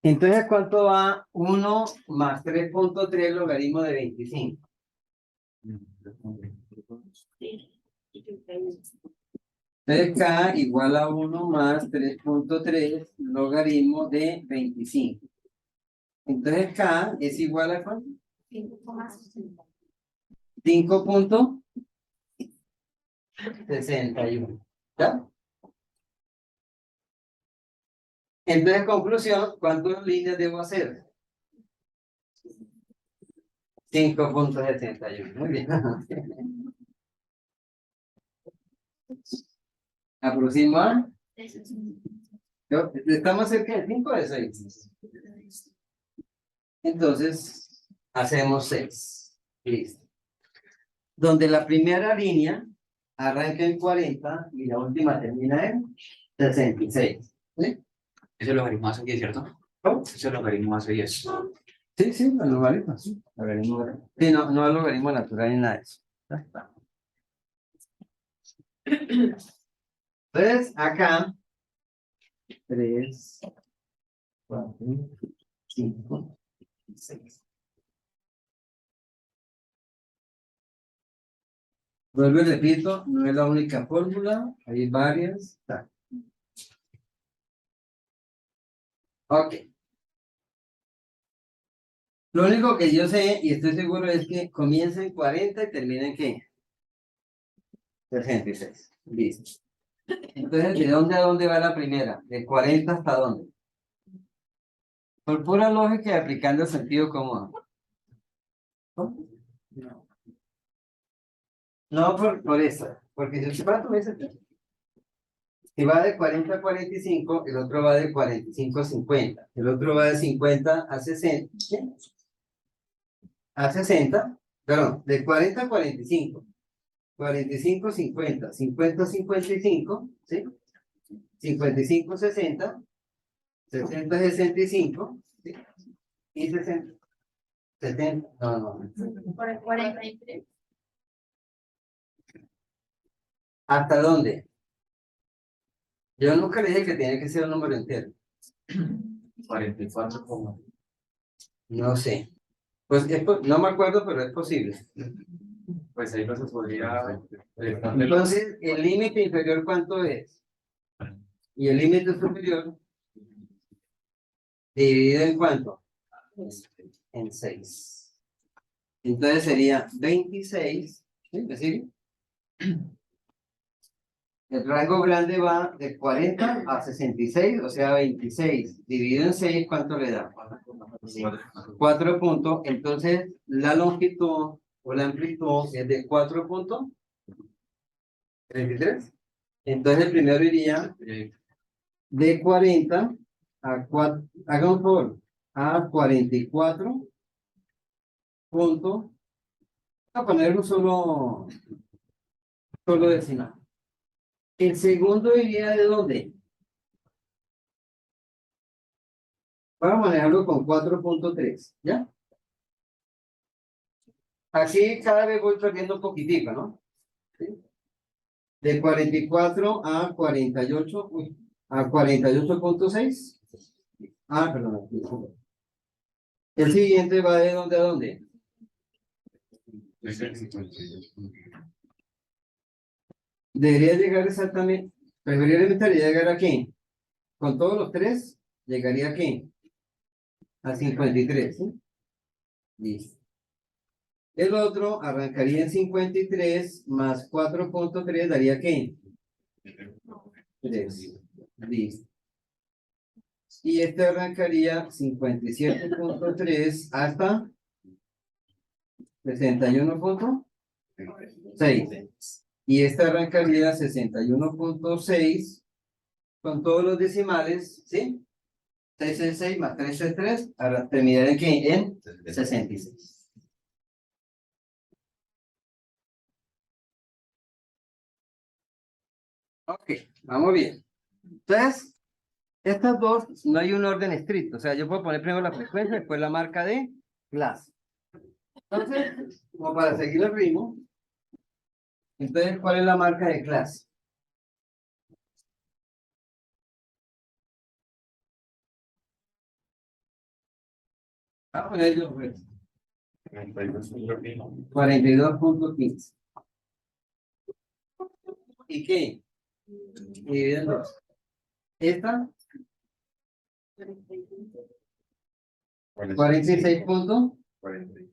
Entonces, ¿cuánto va 1 más 3.3 logaritmo de 25? Entonces, K igual a 1 más 3.3 logaritmo de 25. Entonces, K es igual a ¿cuánto? 5.61. ¿Ya? Entonces, conclusión, ¿cuántas líneas debo hacer? 5.71. Muy bien. Aproxima. Estamos cerca de 5 de 6. Entonces, hacemos 6. Listo. Donde la primera línea arranca en 40 y la última termina en 66. ¿Sí? Ese logaritmo hace 10, ¿cierto? ¿Cómo? Ese logaritmo hace 10. Sí, sí, el logaritmo. Sí, sí, no, no el logaritmo natural ni nada de eso. Ya está. Entonces, acá, 3, 4, 5, 6. Vuelvo y repito, no es la única fórmula, hay varias. Está. Ok. Lo único que yo sé y estoy seguro es que comienza en 40 y termina en ¿qué? 66. Listo. Entonces, ¿de dónde a dónde va la primera? ¿De 40 hasta dónde? Por pura lógica y aplicando el sentido común. ¿Cómo? No. No por eso, porque yo sé cuánto es esto. Si va de 40 a 45, el otro va de 45 a 50, el otro va de 50 a 60, ¿sí? A 60, perdón, de 40 a 45, 45 a 50, 50 a 55, ¿sí? 55 a 60, 60 a 65, ¿sí? Y 60, 70, no. Por el 43. ¿Hasta dónde? Yo nunca le dije que tenía que ser un número entero. 44 como. No sé. Pues no me acuerdo, pero es posible. Pues ahí no se podría. Entonces, ¿el límite inferior cuánto es? Y el límite superior, dividido en cuánto? En 6. Entonces sería 26. ¿Sí? ¿Me sigue? El rango grande va de 40 a 66, o sea, 26. Dividido en 6, ¿cuánto le da? 4 puntos. Entonces, la longitud o la amplitud es de 4.33. Entonces, el primero iría de 40 a 4, hagamos por a 44 puntos. Voy a poner un solo decimal. El segundo iría de dónde? Vamos a manejarlo con 4.3, ¿ya? Aquí cada vez voy perdiendo un poquitico, ¿no? ¿Sí? De 44 a 48, a 48.6. Ah, perdón. El siguiente va de dónde a dónde. Debería llegar exactamente, preferiblemente debería llegar aquí. Con todos los tres, llegaría aquí. A 53, ¿sí? Listo. El otro arrancaría en 53 más 4.3 daría ¿qué? 3. Listo. Y este arrancaría 57.3 hasta 61.6. Y este arrancaría 61.6 con todos los decimales, ¿sí? 666 más 333, ahora terminaré en ¿qué? En 66. Ok, vamos bien. Entonces, estas dos no hay un orden estricto. O sea, yo puedo poner primero la frecuencia, después la marca de clase. Entonces, como para seguir el ritmo, entonces, ¿cuál es la marca de clase? Vamos a poner yo, pues, 42.15. ¿Y qué? Dividido en dos. Esta, 46 puntos. 46.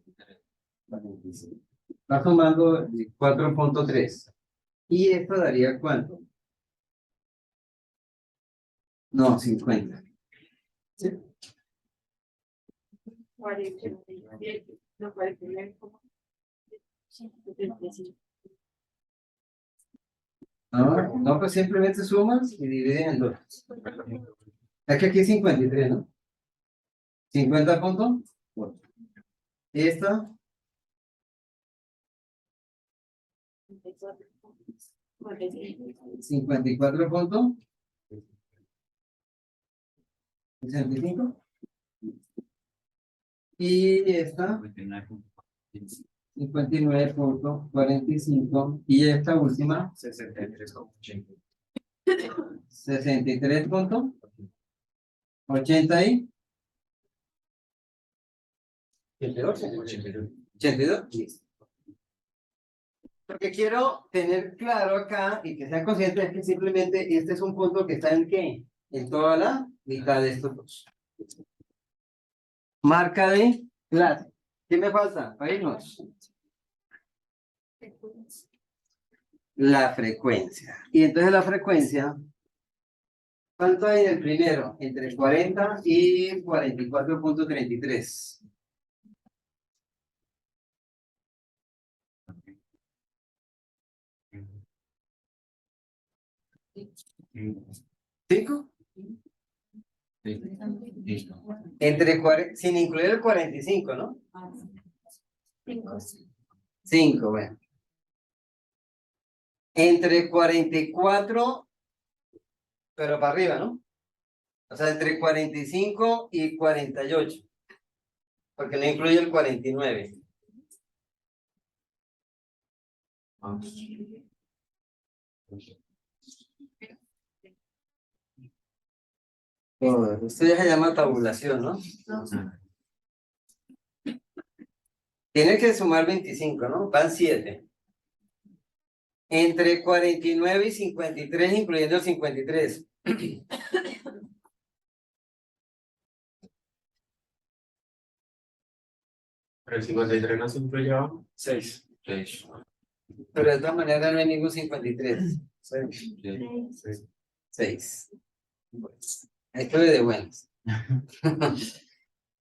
Va sumando 4.3. ¿Y esto daría cuánto? No, 50. ¿Sí? 47, no, 49, como 75. No, pues simplemente sumas y dividen en dos. Es que aquí es 53, ¿no? 50 puntos. Esta, 54 puntos. 65. Y esta, 59.45. Y esta última, 63,80. 63.80 y 82. Listo. Lo que quiero tener claro acá y que sean conscientes es que simplemente este es un punto que está en ¿qué? En toda la mitad de estos dos. Marca de clase. ¿Qué me falta? Para irnos. La frecuencia. Y entonces la frecuencia, ¿cuánto hay en el primero? Entre 40 y 44.33. ¿5? Listo. Sin incluir el 45, ¿no? 5. 5, bueno. Entre 44, pero para arriba, ¿no? O sea, entre 45 y 48. Porque no incluye el 49. Esto ya se llama tabulación, ¿no? Tienes que sumar 25, ¿no? Van 7. Entre 49 y 53, incluyendo el 53. Pero el 53 no se incluyó 6. 6. Pero de todas maneras no hay ningún 53. 6. Esto es de buenas.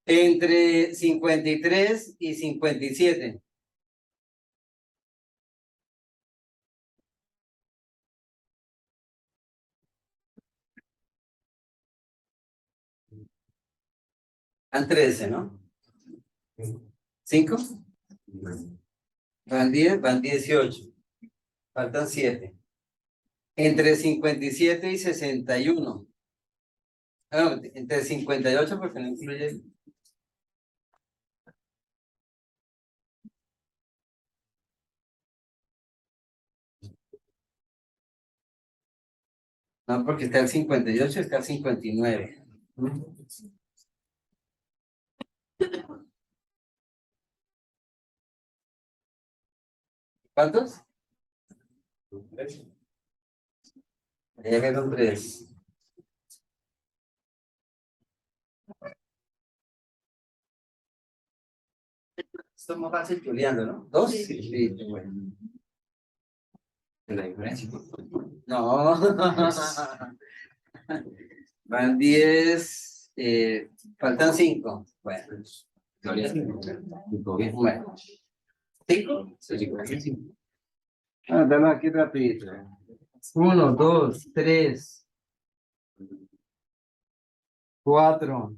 Entre 53 y 57. Van 13, ¿no? 5. Van 10, van 18. Faltan 7. Entre 57 y 61. Ah, no, entre 58 porque no incluye. No, porque está el 58, está el 59. ¿Cuántos? Ya quedan 3. Esto es más fácil chuleando, ¿no? 2. Sí, bueno. La diferencia. No. Van 10. Faltan 5. Bueno. Todo bien. Bueno. 5. Sí. Dame aquí rapidito. 1, 2, 3, 4.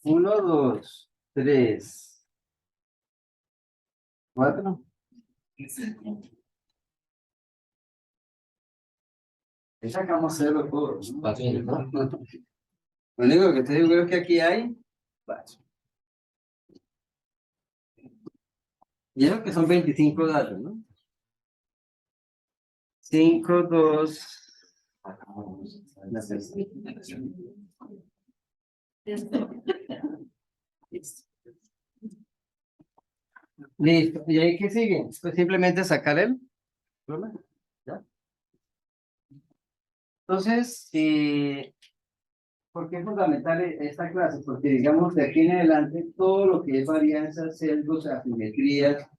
Uno, dos, tres, 4. Sacamos 0 todos. ¿No? Lo único que estoy seguro es que aquí hay. Y eso que son 25 datos, ¿no? 5, 2. Listo. ¿Y ahí qué sigue? Pues simplemente sacar el problema. ¿Ya? Entonces, ¿por qué es fundamental esta clase? Porque digamos de aquí en adelante todo lo que es varianzas, sesgos, asimetrías,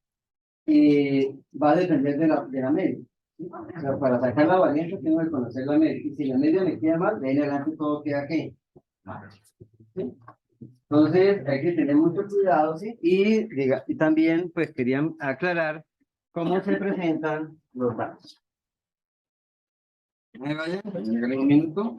va a depender de la media. ¿Sí? O sea, para sacar la varianza tengo que conocer la media. Y si la media me queda mal, de ahí en adelante todo queda aquí. ¿Sí? Entonces hay que tener mucho cuidado, ¿sí? Y también pues querían aclarar cómo se presentan los datos. ¿Me vayan? Un minuto.